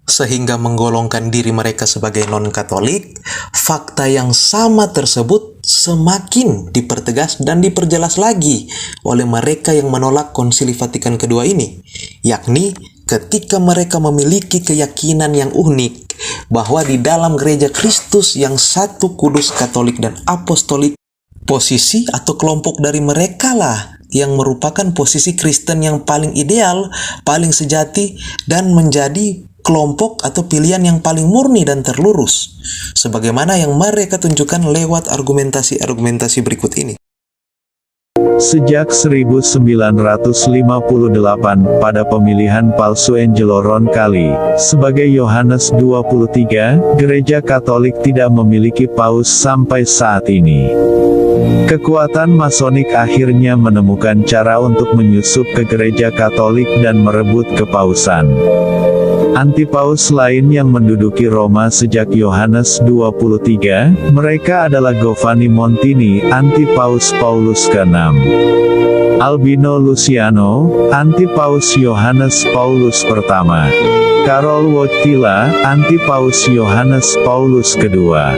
sehingga menggolongkan diri mereka sebagai non-Katolik. Fakta yang sama tersebut semakin dipertegas dan diperjelas lagi oleh mereka yang menolak Konsili Vatikan kedua ini, yakni ketika mereka memiliki keyakinan yang unik bahwa di dalam gereja Kristus yang satu, kudus, katolik, dan apostolik, posisi atau kelompok dari mereka lah yang merupakan posisi Kristen yang paling ideal, paling sejati, dan menjadi kelompok atau pilihan yang paling murni dan terlurus, sebagaimana yang mereka tunjukkan lewat argumentasi-argumentasi berikut ini. Sejak 1958 pada pemilihan palsu Angelo Roncalli sebagai Yohanes 23, Gereja Katolik tidak memiliki paus sampai saat ini. Kekuatan Masonik akhirnya menemukan cara untuk menyusup ke Gereja Katolik dan merebut kepausan. Antipaus lain yang menduduki Roma sejak Yohanes 23, mereka adalah Giovanni Montini, Antipaus Paulus ke-6. Albino Luciano, Antipaus Yohanes Paulus pertama. Karol Wojtyla, Antipaus Yohanes Paulus kedua.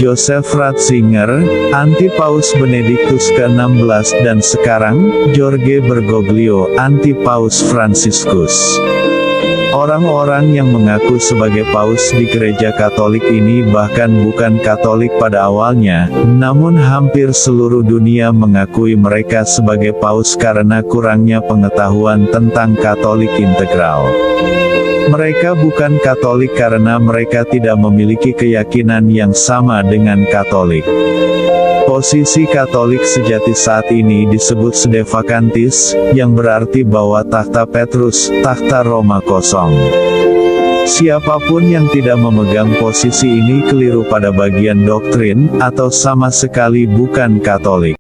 Joseph Ratzinger, Antipaus Benediktus ke-16 dan sekarang, Jorge Bergoglio, Antipaus Franciscus. Orang-orang yang mengaku sebagai paus di Gereja Katolik ini bahkan bukan Katolik pada awalnya, namun hampir seluruh dunia mengakui mereka sebagai paus karena kurangnya pengetahuan tentang Katolik integral. Mereka bukan Katolik karena mereka tidak memiliki keyakinan yang sama dengan Katolik. Posisi Katolik sejati saat ini disebut sedevakantis, yang berarti bahwa tahta Petrus, tahta Roma kosong. Siapapun yang tidak memegang posisi ini keliru pada bagian doktrin, atau sama sekali bukan Katolik.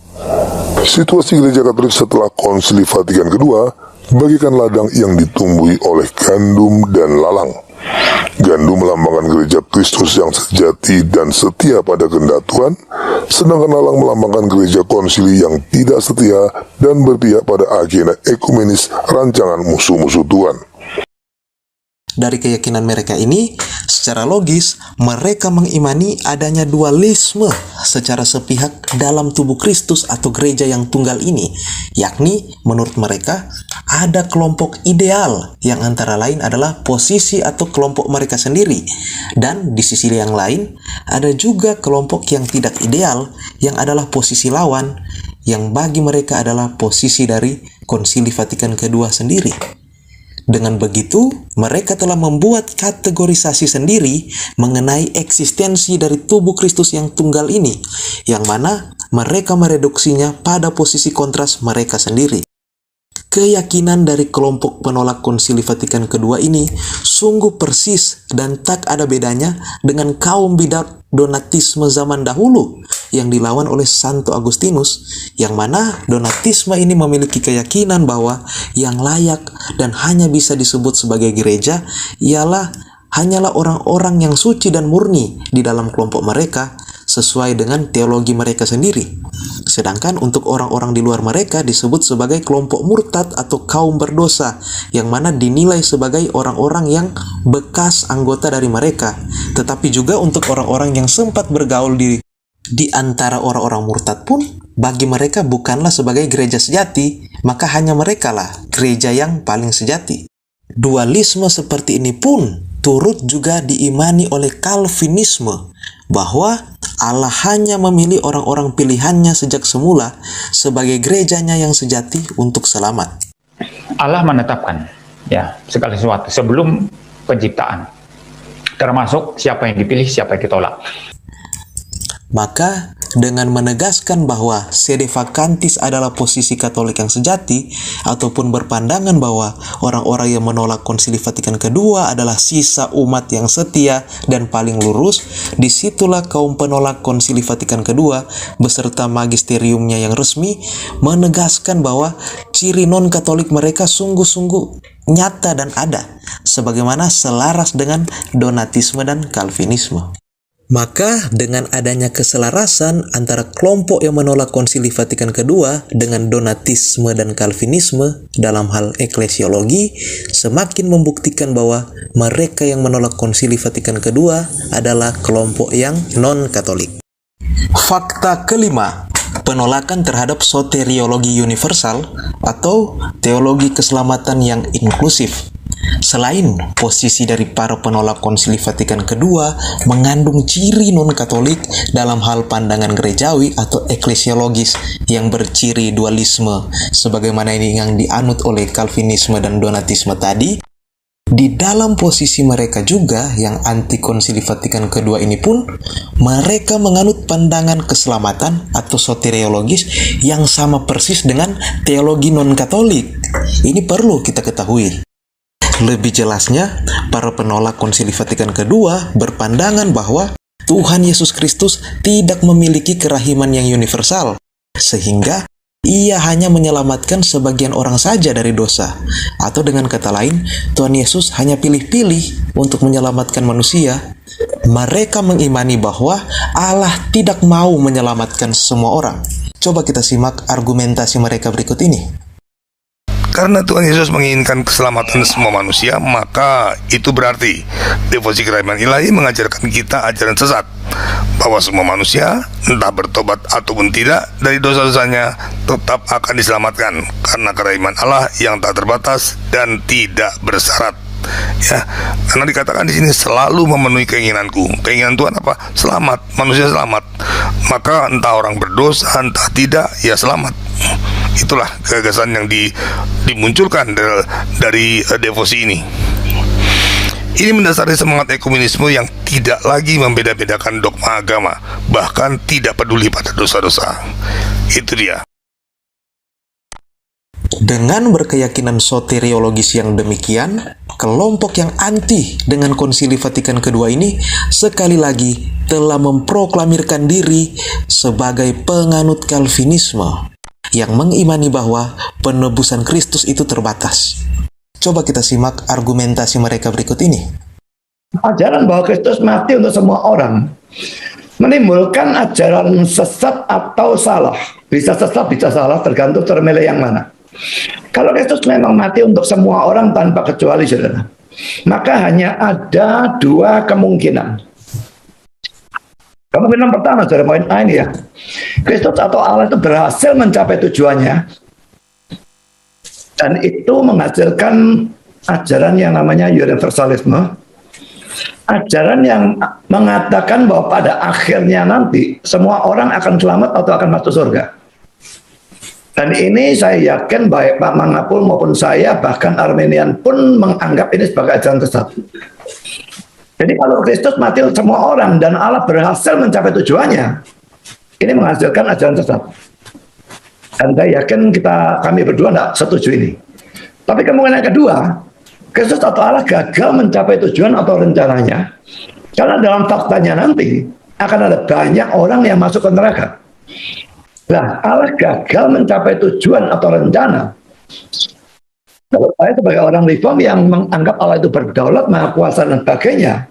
Situasi Gereja Katolik setelah Konsili Vatikan kedua bagaikan ladang yang ditumbuhi oleh gandum dan lalang. Gandum melambangkan gereja Kristus yang sejati dan setia pada kehendak Tuhan, sedangkan lalang melambangkan gereja konsili yang tidak setia dan berpihak pada agenda ekumenis rancangan musuh-musuh Tuhan. Dari keyakinan mereka ini, secara logis, mereka mengimani adanya dualisme secara sepihak dalam tubuh Kristus atau gereja yang tunggal ini, yakni menurut mereka ada kelompok ideal yang antara lain adalah posisi atau kelompok mereka sendiri, dan di sisi yang lain ada juga kelompok yang tidak ideal yang adalah posisi lawan, yang bagi mereka adalah posisi dari Konsili Vatikan kedua sendiri. Dengan begitu, mereka telah membuat kategorisasi sendiri mengenai eksistensi dari tubuh Kristus yang tunggal ini, yang mana mereka mereduksinya pada posisi kontras mereka sendiri. Keyakinan dari kelompok penolak Konsili Vatikan kedua ini sungguh persis dan tak ada bedanya dengan kaum bidat Donatisme zaman dahulu yang dilawan oleh Santo Agustinus, yang mana Donatisme ini memiliki keyakinan bahwa yang layak dan hanya bisa disebut sebagai gereja hanyalah orang-orang yang suci dan murni di dalam kelompok mereka sesuai dengan teologi mereka sendiri. Sedangkan untuk orang-orang di luar mereka disebut sebagai kelompok murtad atau kaum berdosa, yang mana dinilai sebagai orang-orang yang bekas anggota dari mereka. Tetapi juga untuk orang-orang yang sempat bergaul di antara orang-orang murtad pun, bagi mereka bukanlah sebagai gereja sejati, maka hanya mereka lah gereja yang paling sejati. Dualisme seperti ini pun turut juga diimani oleh Calvinisme, bahwa Allah hanya memilih orang-orang pilihannya sejak semula sebagai gerejanya yang sejati untuk selamat. Allah menetapkan segala sesuatu sebelum penciptaan, termasuk siapa yang dipilih, siapa yang ditolak. Maka dengan menegaskan bahwa sede vacantis adalah posisi Katolik yang sejati, ataupun berpandangan bahwa orang-orang yang menolak Konsili Vatikan kedua adalah sisa umat yang setia dan paling lurus, disitulah kaum penolak Konsili Vatikan kedua beserta magisteriumnya yang resmi menegaskan bahwa ciri non-Katolik mereka sungguh-sungguh nyata dan ada, sebagaimana selaras dengan Donatisme dan Calvinisme. Maka dengan adanya keselarasan antara kelompok yang menolak Konsili Vatikan kedua dengan Donatisme dan Calvinisme dalam hal eklesiologi semakin membuktikan bahwa mereka yang menolak Konsili Vatikan kedua adalah kelompok yang non-Katolik. Fakta kelima, penolakan terhadap soteriologi universal atau teologi keselamatan yang inklusif. Selain posisi dari para penolak Konsili Vatikan kedua mengandung ciri non-Katolik dalam hal pandangan gerejawi atau eklesiologis yang berciri dualisme sebagaimana ini yang dianut oleh Calvinisme dan Donatisme tadi, di dalam posisi mereka juga yang anti Konsili Vatikan kedua ini pun mereka menganut pandangan keselamatan atau soteriologis yang sama persis dengan teologi non-Katolik. Ini perlu kita ketahui. Lebih jelasnya, para penolak Konsili Vatikan kedua berpandangan bahwa Tuhan Yesus Kristus tidak memiliki kerahiman yang universal, sehingga Ia hanya menyelamatkan sebagian orang saja dari dosa. Atau dengan kata lain, Tuhan Yesus hanya pilih-pilih untuk menyelamatkan manusia. Mereka mengimani bahwa Allah tidak mau menyelamatkan semua orang. Coba kita simak argumentasi mereka berikut ini. Karena Tuhan Yesus menginginkan keselamatan semua manusia, maka itu berarti devosi kerahiman ilahi mengajarkan kita ajaran sesat bahwa semua manusia, entah bertobat ataupun tidak dari dosa-dosanya, tetap akan diselamatkan karena kerahiman Allah yang tak terbatas dan tidak bersyarat. Ya, karena dikatakan di sini selalu memenuhi keinginanku. Keinginan Tuhan apa? Selamat, manusia selamat. Maka entah orang berdosa, entah tidak, ya selamat. Itulah gagasan yang dimunculkan dari devosi ini. Ini mendasari semangat ekumenisme yang tidak lagi membeda-bedakan dogma agama, bahkan tidak peduli pada dosa-dosa. Itu dia. Dengan berkeyakinan soteriologis yang demikian, kelompok yang anti dengan Konsili Vatikan kedua ini sekali lagi telah memproklamirkan diri sebagai penganut Calvinisme yang mengimani bahwa penebusan Kristus itu terbatas. Coba kita simak argumentasi mereka berikut ini. Ajaran bahwa Kristus mati untuk semua orang menimbulkan ajaran sesat atau salah. Bisa sesat, bisa salah, tergantung termilih yang mana. Kalau Kristus memang mati untuk semua orang tanpa kecuali, saudara, maka hanya ada dua kemungkinan. Kemungkinan pertama, saudara, poin A ini ya, Kristus atau Allah itu berhasil mencapai tujuannya, dan itu menghasilkan ajaran yang namanya universalisme, ajaran yang mengatakan bahwa pada akhirnya nanti semua orang akan selamat atau akan masuk surga. Dan ini saya yakin baik Pak Mangapul maupun saya, bahkan Arminian pun menganggap ini sebagai ajaran sesat. Jadi kalau Kristus mati untuk semua orang dan Allah berhasil mencapai tujuannya, ini menghasilkan ajaran sesat. Dan saya yakin kami berdua tidak setuju ini. Tapi kemungkinan kedua, Kristus atau Allah gagal mencapai tujuan atau rencananya, karena dalam faktanya nanti akan ada banyak orang yang masuk ke neraka. Nah, Allah gagal mencapai tujuan atau rencana. Kalau saya sebagai orang reform yang menganggap Allah itu berdaulat, maha kuasa dan sebagainya,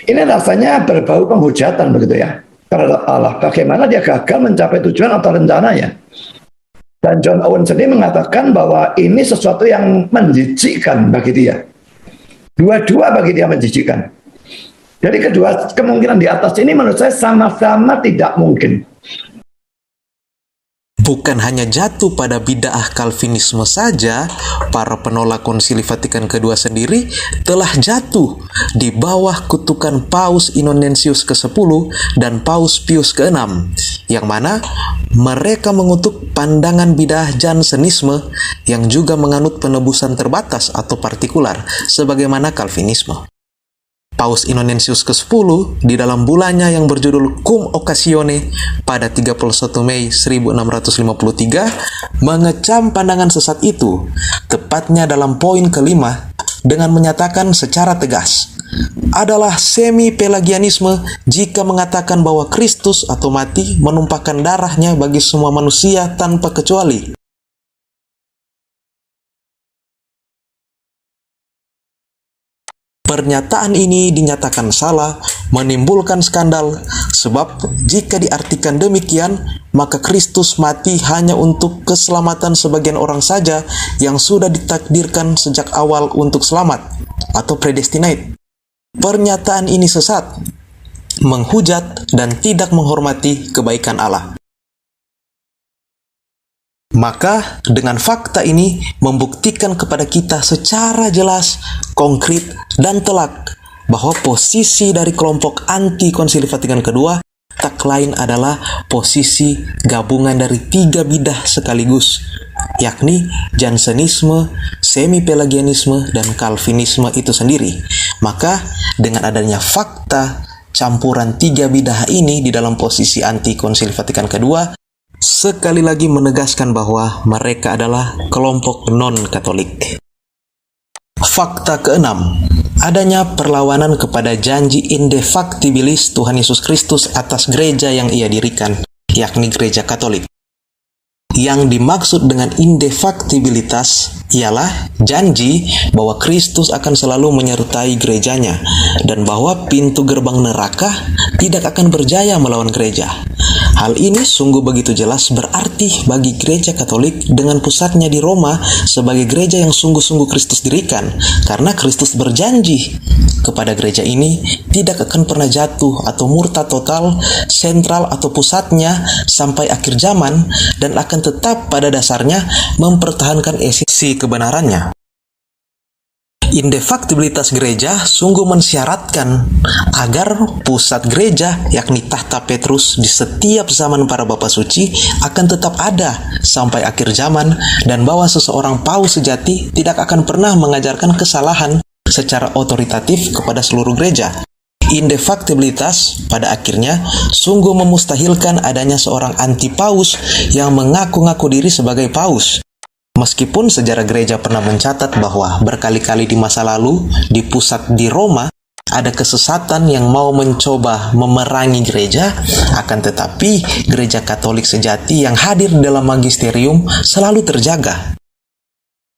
ini rasanya berbau penghujatan begitu ya terhadap Allah. Bagaimana dia gagal mencapai tujuan atau rencananya? Dan John Owen sendiri mengatakan bahwa ini sesuatu yang menjijikkan bagi dia. Dua-dua bagi dia menjijikkan. Jadi kedua kemungkinan di atas ini menurut saya sama-sama tidak mungkin. Bukan hanya jatuh pada bid'ah Calvinisme saja, para penolak Konsili Vatikan II sendiri telah jatuh di bawah kutukan Paus Innocentius ke-10 dan Paus Pius ke-6, yang mana mereka mengutuk pandangan bid'ah Jansenisme yang juga menganut penebusan terbatas atau partikular sebagaimana Calvinisme. Paus Innocentius ke-10 di dalam bulannya yang berjudul Cum Occasione pada 31 Mei 1653 mengecam pandangan sesat itu, tepatnya dalam poin kelima, dengan menyatakan secara tegas, adalah semi-pelagianisme jika mengatakan bahwa Kristus atau mati menumpahkan darahnya bagi semua manusia tanpa kecuali. Pernyataan ini dinyatakan salah, menimbulkan skandal, sebab jika diartikan demikian, maka Kristus mati hanya untuk keselamatan sebagian orang saja yang sudah ditakdirkan sejak awal untuk selamat, atau predestinate. Pernyataan ini sesat, menghujat, dan tidak menghormati kebaikan Allah. Maka dengan fakta ini membuktikan kepada kita secara jelas, konkret, dan telak bahwa posisi dari kelompok anti Konsili Vatikan II tak lain adalah posisi gabungan dari tiga bidah sekaligus, yakni Jansenisme, semi-pelagianisme, dan Calvinisme itu sendiri. Maka dengan adanya fakta campuran tiga bidah ini di dalam posisi anti Konsili Vatikan II, sekali lagi menegaskan bahwa mereka adalah kelompok non-Katolik. Fakta keenam, adanya perlawanan kepada janji indefactibilis Tuhan Yesus Kristus atas gereja yang ia dirikan, yakni gereja Katolik. Yang dimaksud dengan indefactibilitas ialah janji bahwa Kristus akan selalu menyertai gerejanya dan bahwa pintu gerbang neraka tidak akan berjaya melawan gereja. Hal ini sungguh begitu jelas berarti bagi gereja Katolik dengan pusatnya di Roma sebagai gereja yang sungguh-sungguh Kristus dirikan, karena Kristus berjanji kepada gereja ini tidak akan pernah jatuh atau murtad total, sentral atau pusatnya sampai akhir zaman, dan akan tetap pada dasarnya mempertahankan esensi kebenarannya. Indefactibilitas gereja sungguh mensyaratkan agar pusat gereja, yakni tahta Petrus di setiap zaman para bapa suci, akan tetap ada sampai akhir zaman, dan bahwa seseorang paus sejati tidak akan pernah mengajarkan kesalahan secara otoritatif kepada seluruh gereja. Indefactibilitas pada akhirnya sungguh memustahilkan adanya seorang anti-paus yang mengaku-ngaku diri sebagai paus. Meskipun sejarah gereja pernah mencatat bahwa berkali-kali di masa lalu di pusat di Roma ada kesesatan yang mau mencoba memerangi gereja, akan tetapi gereja Katolik sejati yang hadir dalam magisterium selalu terjaga.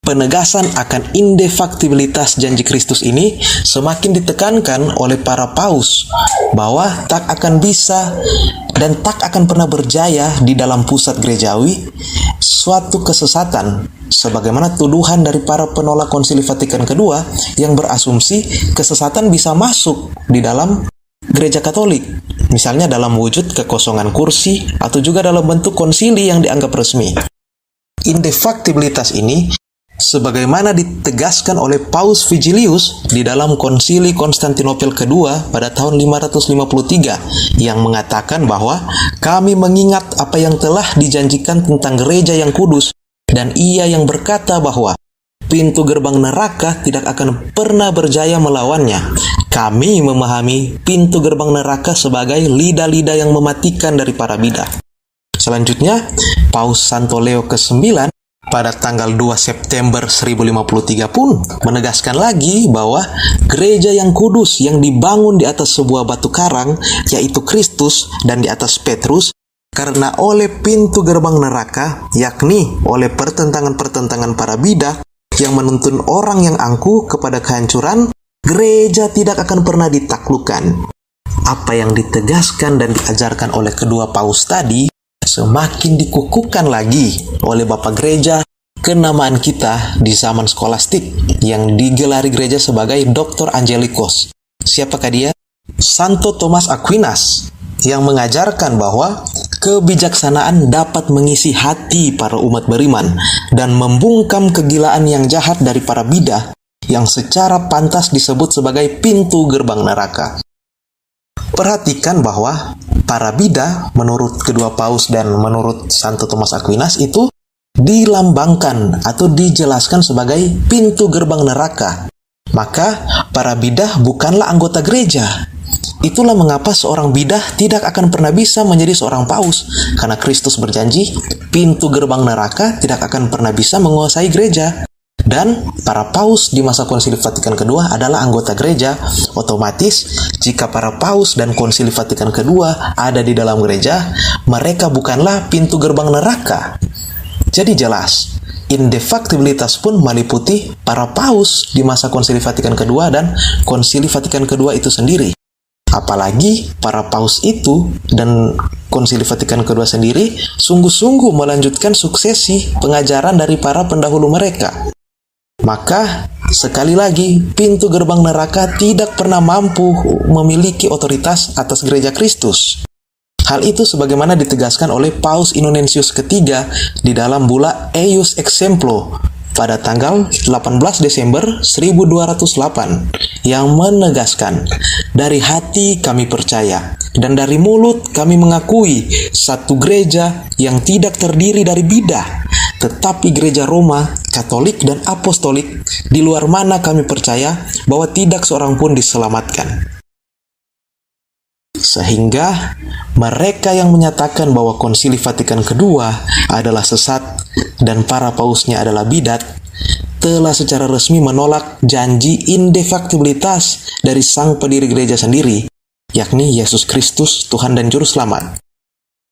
Penegasan akan indefactibilitas janji Kristus ini semakin ditekankan oleh para paus bahwa tak akan bisa dan tak akan pernah berjaya di dalam pusat gerejawi suatu kesesatan sebagaimana tuduhan dari para penolak Konsili Vatikan II yang berasumsi kesesatan bisa masuk di dalam gereja Katolik, misalnya dalam wujud kekosongan kursi atau juga dalam bentuk konsili yang dianggap resmi. Indefaktibilitas ini sebagaimana ditegaskan oleh Paus Vigilius di dalam Konsili Konstantinopel kedua pada tahun 553 yang mengatakan bahwa kami mengingat apa yang telah dijanjikan tentang gereja yang kudus, dan ia yang berkata bahwa pintu gerbang neraka tidak akan pernah berjaya melawannya. Kami memahami pintu gerbang neraka sebagai lidah-lidah yang mematikan dari para bidah. Selanjutnya, Paus Santo Leo ke-9 pada tanggal 2 September 1053 pun menegaskan lagi bahwa gereja yang kudus yang dibangun di atas sebuah batu karang, yaitu Kristus, dan di atas Petrus, karena oleh pintu gerbang neraka, yakni oleh pertentangan-pertentangan para bidah yang menuntun orang yang angkuh kepada kehancuran, gereja tidak akan pernah ditaklukkan. Apa yang ditegaskan dan diajarkan oleh kedua paus tadi semakin dikukuhkan lagi oleh Bapak Gereja kenamaan kita di zaman skolastik yang digelari gereja sebagai Dr. Angelicus. Siapakah dia? Santo Thomas Aquinas, yang mengajarkan bahwa kebijaksanaan dapat mengisi hati para umat beriman dan membungkam kegilaan yang jahat dari para bidah yang secara pantas disebut sebagai pintu gerbang neraka. Perhatikan bahwa para bidah menurut kedua paus dan menurut Santo Thomas Aquinas itu dilambangkan atau dijelaskan sebagai pintu gerbang neraka. Maka para bidah bukanlah anggota gereja. Itulah mengapa seorang bidah tidak akan pernah bisa menjadi seorang paus, karena Kristus berjanji pintu gerbang neraka tidak akan pernah bisa menguasai gereja. Dan para paus di masa Konsili Vatikan II adalah anggota gereja. Otomatis jika para paus dan Konsili Vatikan II ada di dalam gereja, mereka bukanlah pintu gerbang neraka. Jadi jelas, indefaktibilitas pun meliputi para paus di masa Konsili Vatikan II dan Konsili Vatikan II itu sendiri. Apalagi para paus itu dan Konsili Vatikan II sendiri sungguh-sungguh melanjutkan suksesi pengajaran dari para pendahulu mereka. Maka, sekali lagi, pintu gerbang neraka tidak pernah mampu memiliki otoritas atas gereja Kristus. Hal itu sebagaimana ditegaskan oleh Paus Innocentius III di dalam bula Eius Exemplo pada tanggal 18 Desember 1208 yang menegaskan, dari hati kami percaya dan dari mulut kami mengakui satu gereja yang tidak terdiri dari bidah, tetapi gereja Roma, Katolik dan Apostolik, di luar mana kami percaya bahwa tidak seorang pun diselamatkan. Sehingga mereka yang menyatakan bahwa Konsili Vatikan II adalah sesat dan para pausnya adalah bidat, telah secara resmi menolak janji indefaktibilitas dari sang pendiri gereja sendiri, yakni Yesus Kristus, Tuhan dan Juru Selamat.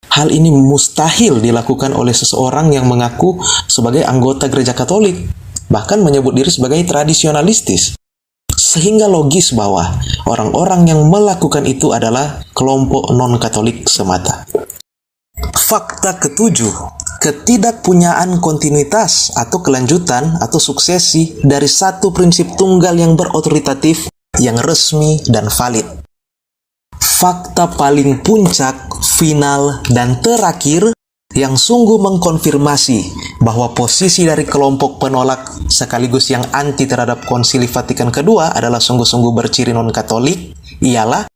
Hal ini mustahil dilakukan oleh seseorang yang mengaku sebagai anggota gereja Katolik, bahkan menyebut diri sebagai tradisionalistis. Sehingga logis bahwa orang-orang yang melakukan itu adalah kelompok non-Katolik semata. Fakta ketujuh, ketidakpunyaan kontinuitas atau kelanjutan atau suksesi dari satu prinsip tunggal yang berotoritatif, yang resmi dan valid. Fakta paling puncak, final, dan terakhir yang sungguh mengkonfirmasi bahwa posisi dari kelompok penolak sekaligus yang anti terhadap Konsili Vatikan II adalah sungguh-sungguh berciri non-Katolik ialah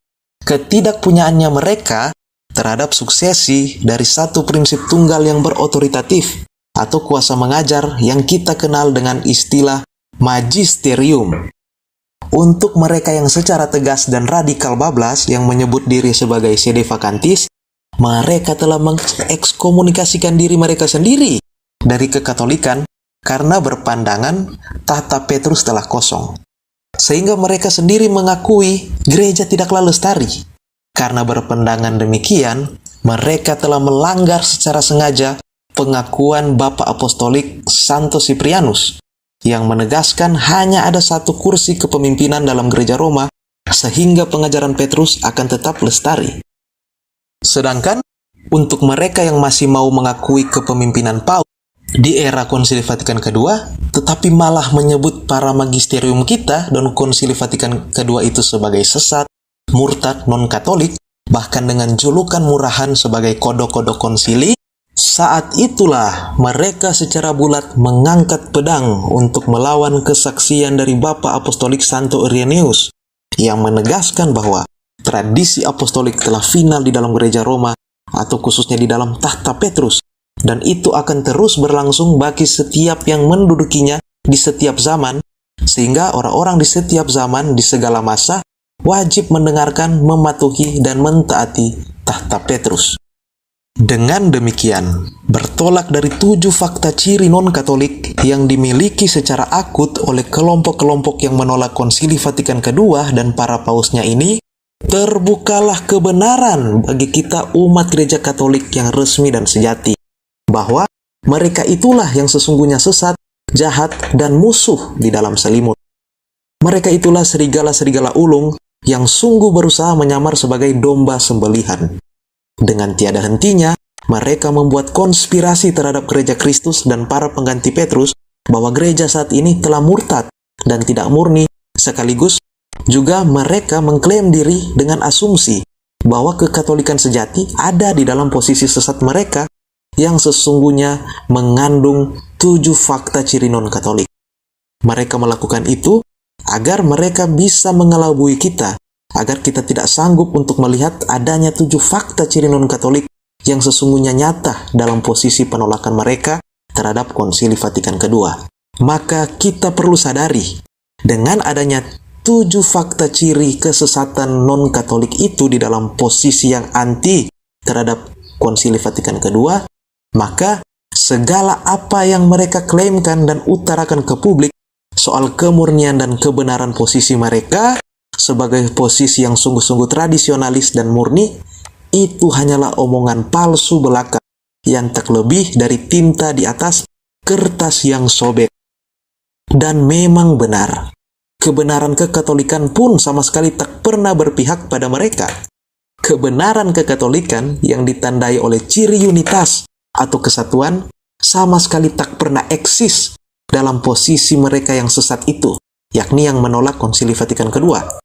ketidakpunyaannya mereka terhadap suksesi dari satu prinsip tunggal yang berotoritatif atau kuasa mengajar yang kita kenal dengan istilah magisterium. Untuk mereka yang secara tegas dan radikal bablas yang menyebut diri sebagai sede vacantis, mereka telah mengekskomunikasikan diri mereka sendiri dari kekatolikan karena berpandangan tahta Petrus telah kosong. Sehingga mereka sendiri mengakui gereja tidaklah lestari. Karena berpandangan demikian, mereka telah melanggar secara sengaja pengakuan Bapa Apostolik Santo Cyprianus yang menegaskan hanya ada satu kursi kepemimpinan dalam gereja Roma, sehingga pengajaran Petrus akan tetap lestari. Sedangkan untuk mereka yang masih mau mengakui kepemimpinan Paus di era Konsili Vatikan kedua, tetapi malah menyebut para magisterium kita dan Konsili Vatikan kedua itu sebagai sesat, murtad, non-Katolik, bahkan dengan julukan murahan sebagai kodok-kodok konsili. Saat itulah mereka secara bulat mengangkat pedang untuk melawan kesaksian dari Bapa Apostolik Santo Irenaeus yang menegaskan bahwa tradisi apostolik telah final di dalam gereja Roma atau khususnya di dalam tahta Petrus, dan itu akan terus berlangsung bagi setiap yang mendudukinya di setiap zaman, sehingga orang-orang di setiap zaman di segala masa wajib mendengarkan, mematuhi, dan mentaati tahta Petrus. Dengan demikian, bertolak dari 7 fakta ciri non-Katolik yang dimiliki secara akut oleh kelompok-kelompok yang menolak Konsili Vatikan kedua dan para pausnya ini, terbukalah kebenaran bagi kita umat gereja Katolik yang resmi dan sejati, bahwa mereka itulah yang sesungguhnya sesat, jahat, dan musuh di dalam selimut. Mereka itulah serigala-serigala ulung yang sungguh berusaha menyamar sebagai domba sembelihan. Dengan tiada hentinya, mereka membuat konspirasi terhadap gereja Kristus dan para pengganti Petrus bahwa gereja saat ini telah murtad dan tidak murni, sekaligus juga mereka mengklaim diri dengan asumsi bahwa kekatolikan sejati ada di dalam posisi sesat mereka yang sesungguhnya mengandung 7 fakta ciri non-Katolik. Mereka melakukan itu agar mereka bisa mengelabui kita, agar kita tidak sanggup untuk melihat adanya 7 fakta ciri non-Katolik yang sesungguhnya nyata dalam posisi penolakan mereka terhadap Konsili Vatikan kedua. Maka kita perlu sadari, dengan adanya 7 fakta ciri kesesatan non-Katolik itu di dalam posisi yang anti terhadap Konsili Vatikan kedua, maka segala apa yang mereka klaimkan dan utarakan ke publik soal kemurnian dan kebenaran posisi mereka sebagai posisi yang sungguh-sungguh tradisionalis dan murni, itu hanyalah omongan palsu belaka yang tak lebih dari tinta di atas kertas yang sobek. Dan memang benar, kebenaran kekatolikan pun sama sekali tak pernah berpihak pada mereka. Kebenaran kekatolikan yang ditandai oleh ciri unitas atau kesatuan sama sekali tak pernah eksis dalam posisi mereka yang sesat itu, yakni yang menolak Konsili Vatikan kedua.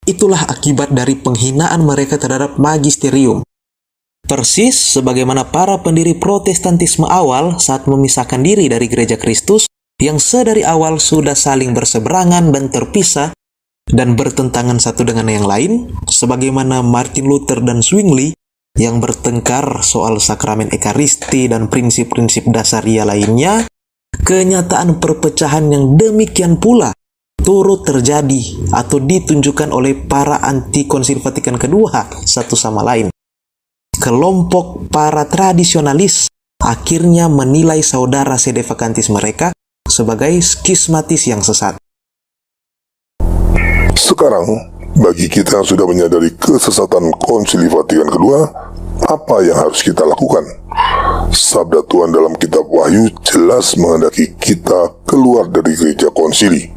Itulah akibat dari penghinaan mereka terhadap magisterium. Persis sebagaimana para pendiri Protestantisme awal saat memisahkan diri dari gereja Kristus yang sedari awal sudah saling berseberangan dan terpisah dan bertentangan satu dengan yang lain, sebagaimana Martin Luther dan Zwingli yang bertengkar soal sakramen Ekaristi dan prinsip-prinsip dasaria lainnya, kenyataan perpecahan yang demikian pula turut terjadi atau ditunjukkan oleh para anti Konsili Vatikan kedua satu sama lain. Kelompok para tradisionalis akhirnya menilai saudara sedevakantis mereka sebagai skismatis yang sesat. Sekarang, bagi kita yang sudah menyadari kesesatan Konsili Vatikan kedua, apa yang harus kita lakukan? Sabda Tuhan dalam kitab Wahyu jelas menghendaki kita keluar dari gereja konsili.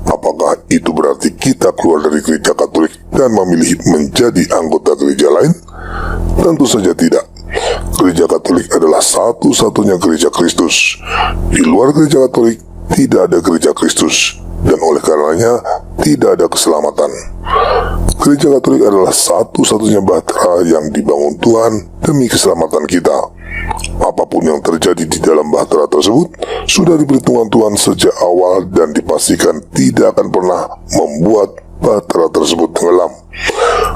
Apakah itu berarti kita keluar dari gereja Katolik dan memilih menjadi anggota gereja lain? Tentu saja tidak. Gereja Katolik adalah satu-satunya gereja Kristus. Di luar gereja Katolik tidak ada gereja Kristus, dan oleh karenanya tidak ada keselamatan. Gereja Katolik adalah satu-satunya bahtera yang dibangun Tuhan demi keselamatan kita. Apapun yang terjadi di dalam bahtera tersebut sudah diperhitungkan Tuhan sejak awal dan dipastikan tidak akan pernah membuat bahtera tersebut tenggelam.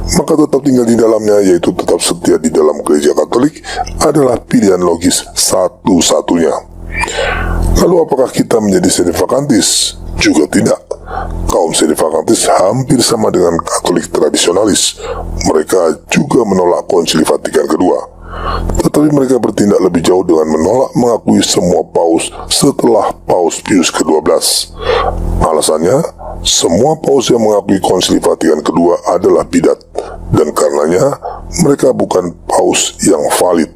Maka tetap tinggal di dalamnya, yaitu tetap setia di dalam gereja Katolik adalah pilihan logis satu-satunya. Lalu apakah kita menjadi sedevakantis? Juga tidak. Kaum sedevakantis hampir sama dengan Katolik tradisionalis. Mereka juga menolak Konsili Vatikan kedua. Tetapi mereka bertindak lebih jauh dengan menolak mengakui semua paus setelah Paus Pius ke-12. Alasannya, semua paus yang mengakui Konsili Vatikan kedua adalah bidat, dan karenanya mereka bukan paus yang valid.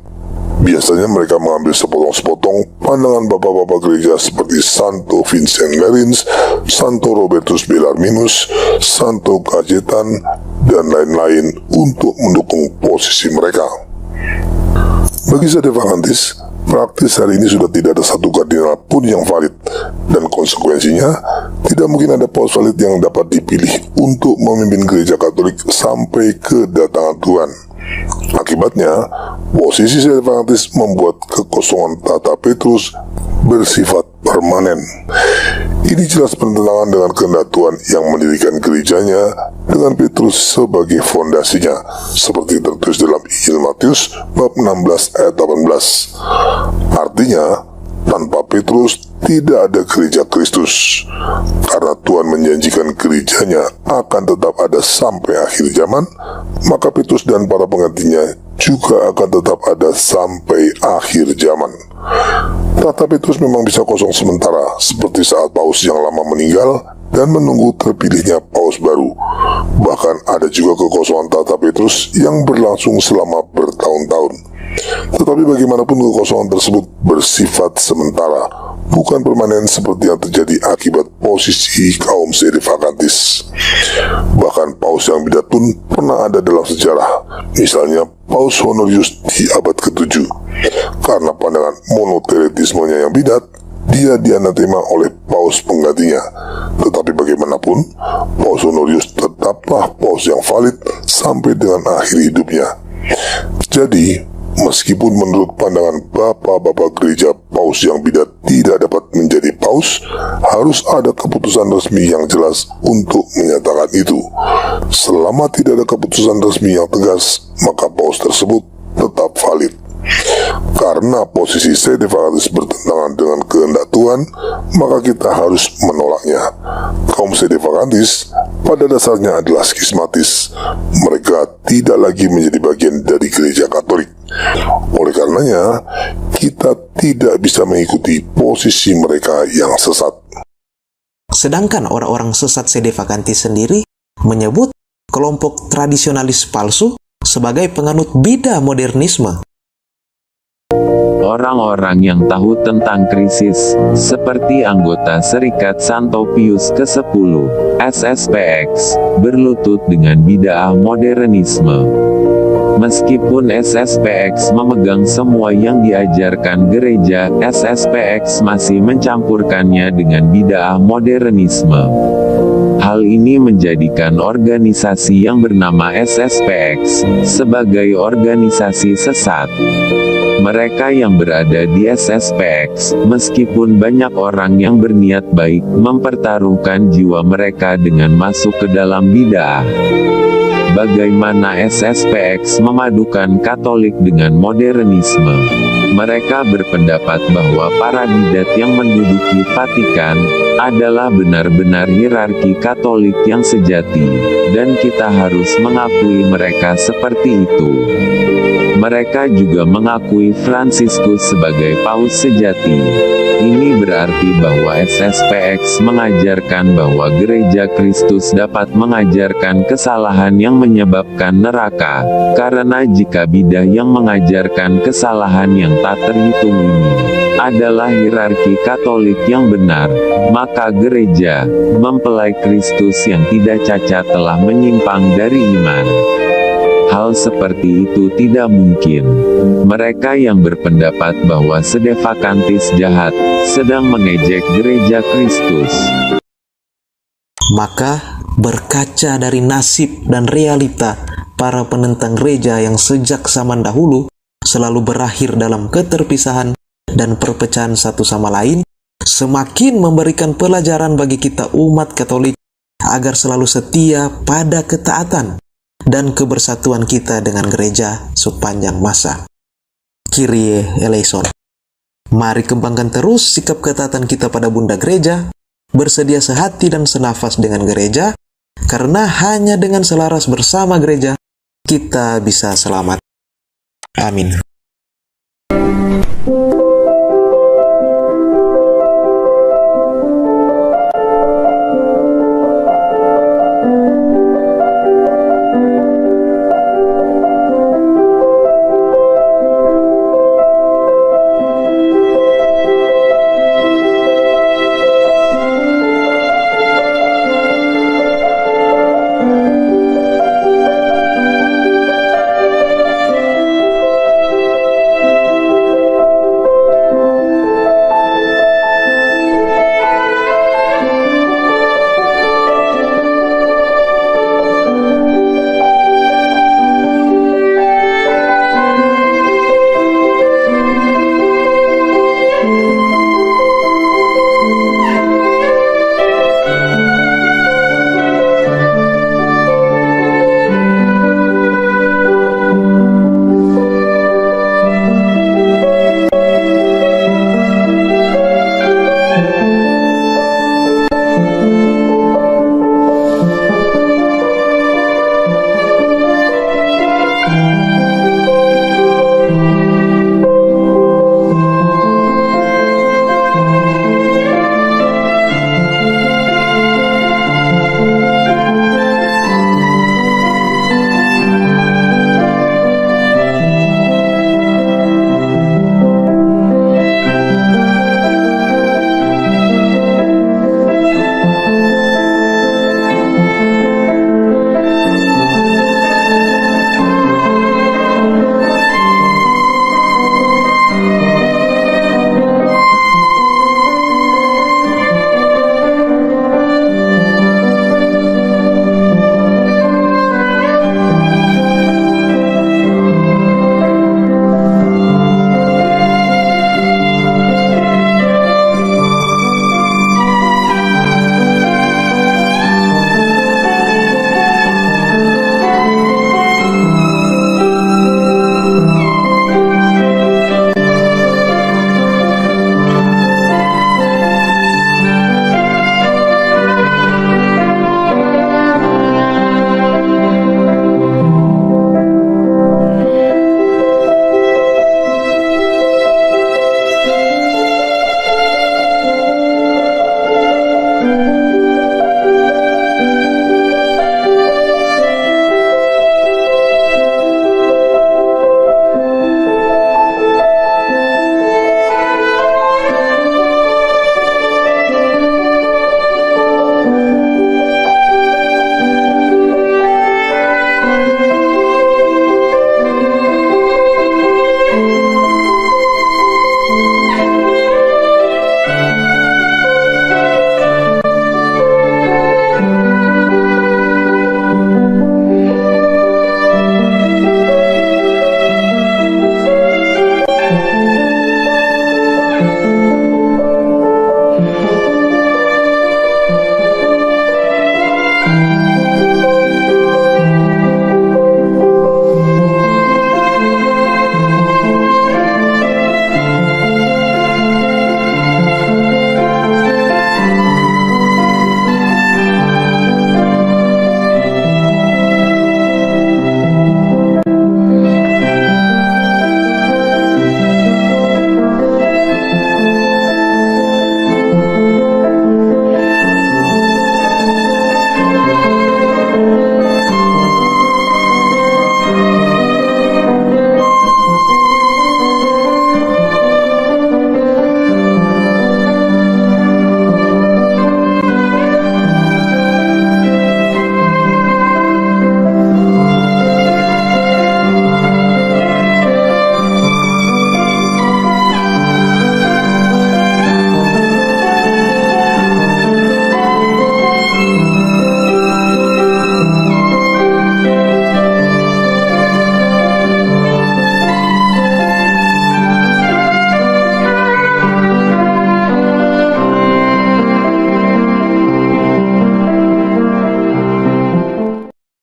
Biasanya mereka mengambil sepotong-sepotong pandangan bapak-bapak gereja seperti Santo Vincent Lerins, Santo Robertus Bellarminus, Santo Cajetan, dan lain-lain untuk mendukung posisi mereka. Bagi sedevakantis, praktis hari ini sudah tidak ada satu kardinal pun yang valid, dan konsekuensinya tidak mungkin ada paus valid yang dapat dipilih untuk memimpin gereja Katolik sampai kedatangan Tuhan. Akibatnya, posisi sedevakantis membuat kekosongan tata Petrus bersifat permanen. Ini jelas bertentangan dengan kehendak Tuhan yang mendirikan gerejanya dengan Petrus sebagai fondasinya, seperti tertulis dalam Injil Matius bab 16 ayat 18. Artinya, tanpa Petrus tidak ada gereja Kristus. Karena Tuhan menjanjikan gerejanya akan tetap ada sampai akhir zaman, maka Petrus dan para penggantinya juga akan tetap ada sampai akhir zaman. Tata Petrus memang bisa kosong sementara, seperti saat paus yang lama meninggal dan menunggu terpilihnya paus baru. Bahkan ada juga kekosongan tata Petrus yang berlangsung selama bertahun-tahun. Tetapi bagaimanapun kekosongan tersebut bersifat sementara, bukan permanen seperti yang terjadi akibat posisi kaum sedevakantis. Bahkan paus yang bidat pun pernah ada dalam sejarah, misalnya Paus Honorius di abad ke-7. Karena pandangan monoteretismenya yang bidat, dia dianatema oleh paus penggantinya. Tetapi bagaimanapun, Paus Honorius tetaplah paus yang valid sampai dengan akhir hidupnya. Jadi, meskipun menurut pandangan bapak-bapak gereja paus yang bidat tidak dapat menjadi paus, harus ada keputusan resmi yang jelas untuk menyatakan itu. Selama tidak ada keputusan resmi yang tegas, maka paus tersebut tetap valid. Karena posisi sedevakantis bertentangan dengan kehendak Tuhan, maka kita harus menolaknya. Kaum sedevakantis pada dasarnya adalah skismatis. Mereka tidak lagi menjadi bagian dari gereja Katolik. Oleh karenanya, kita tidak bisa mengikuti posisi mereka yang sesat. Sedangkan orang-orang sesat sedevakantis sendiri menyebut kelompok tradisionalis palsu sebagai penganut bidah modernisme. Orang-orang yang tahu tentang krisis, seperti anggota Serikat Santo Pius ke-10, SSPX, berlutut dengan bid'ah modernisme. Meskipun SSPX memegang semua yang diajarkan gereja, SSPX masih mencampurkannya dengan bid'ah modernisme. Hal ini menjadikan organisasi yang bernama SSPX sebagai organisasi sesat. Mereka yang berada di SSPX, meskipun banyak orang yang berniat baik, mempertaruhkan jiwa mereka dengan masuk ke dalam bid'ah. Bagaimana SSPX memadukan Katolik dengan modernisme? Mereka berpendapat bahwa para bidat yang menduduki Vatikan adalah benar-benar hierarki Katolik yang sejati, dan kita harus mengakui mereka seperti itu. Mereka juga mengakui Fransiskus sebagai paus sejati. Ini berarti bahwa SSPX mengajarkan bahwa gereja Kristus dapat mengajarkan kesalahan yang menyebabkan neraka, karena jika bidah yang mengajarkan kesalahan yang tak terhitung ini adalah hierarki Katolik yang benar, maka gereja mempelai Kristus yang tidak cacat telah menyimpang dari iman. Hal seperti itu tidak mungkin. Mereka yang berpendapat bahwa sedevakantis jahat sedang mengejek gereja Kristus. Maka berkaca dari nasib dan realita para penentang gereja yang sejak zaman dahulu selalu berakhir dalam keterpisahan dan perpecahan satu sama lain, semakin memberikan pelajaran bagi kita umat Katolik agar selalu setia pada ketaatan dan kebersatuan kita dengan gereja sepanjang masa. Kyrie eleison. Mari kembangkan terus sikap ketaatan kita pada Bunda Gereja, bersedia sehati dan senafas dengan gereja, karena hanya dengan selaras bersama gereja, kita bisa selamat. Amin.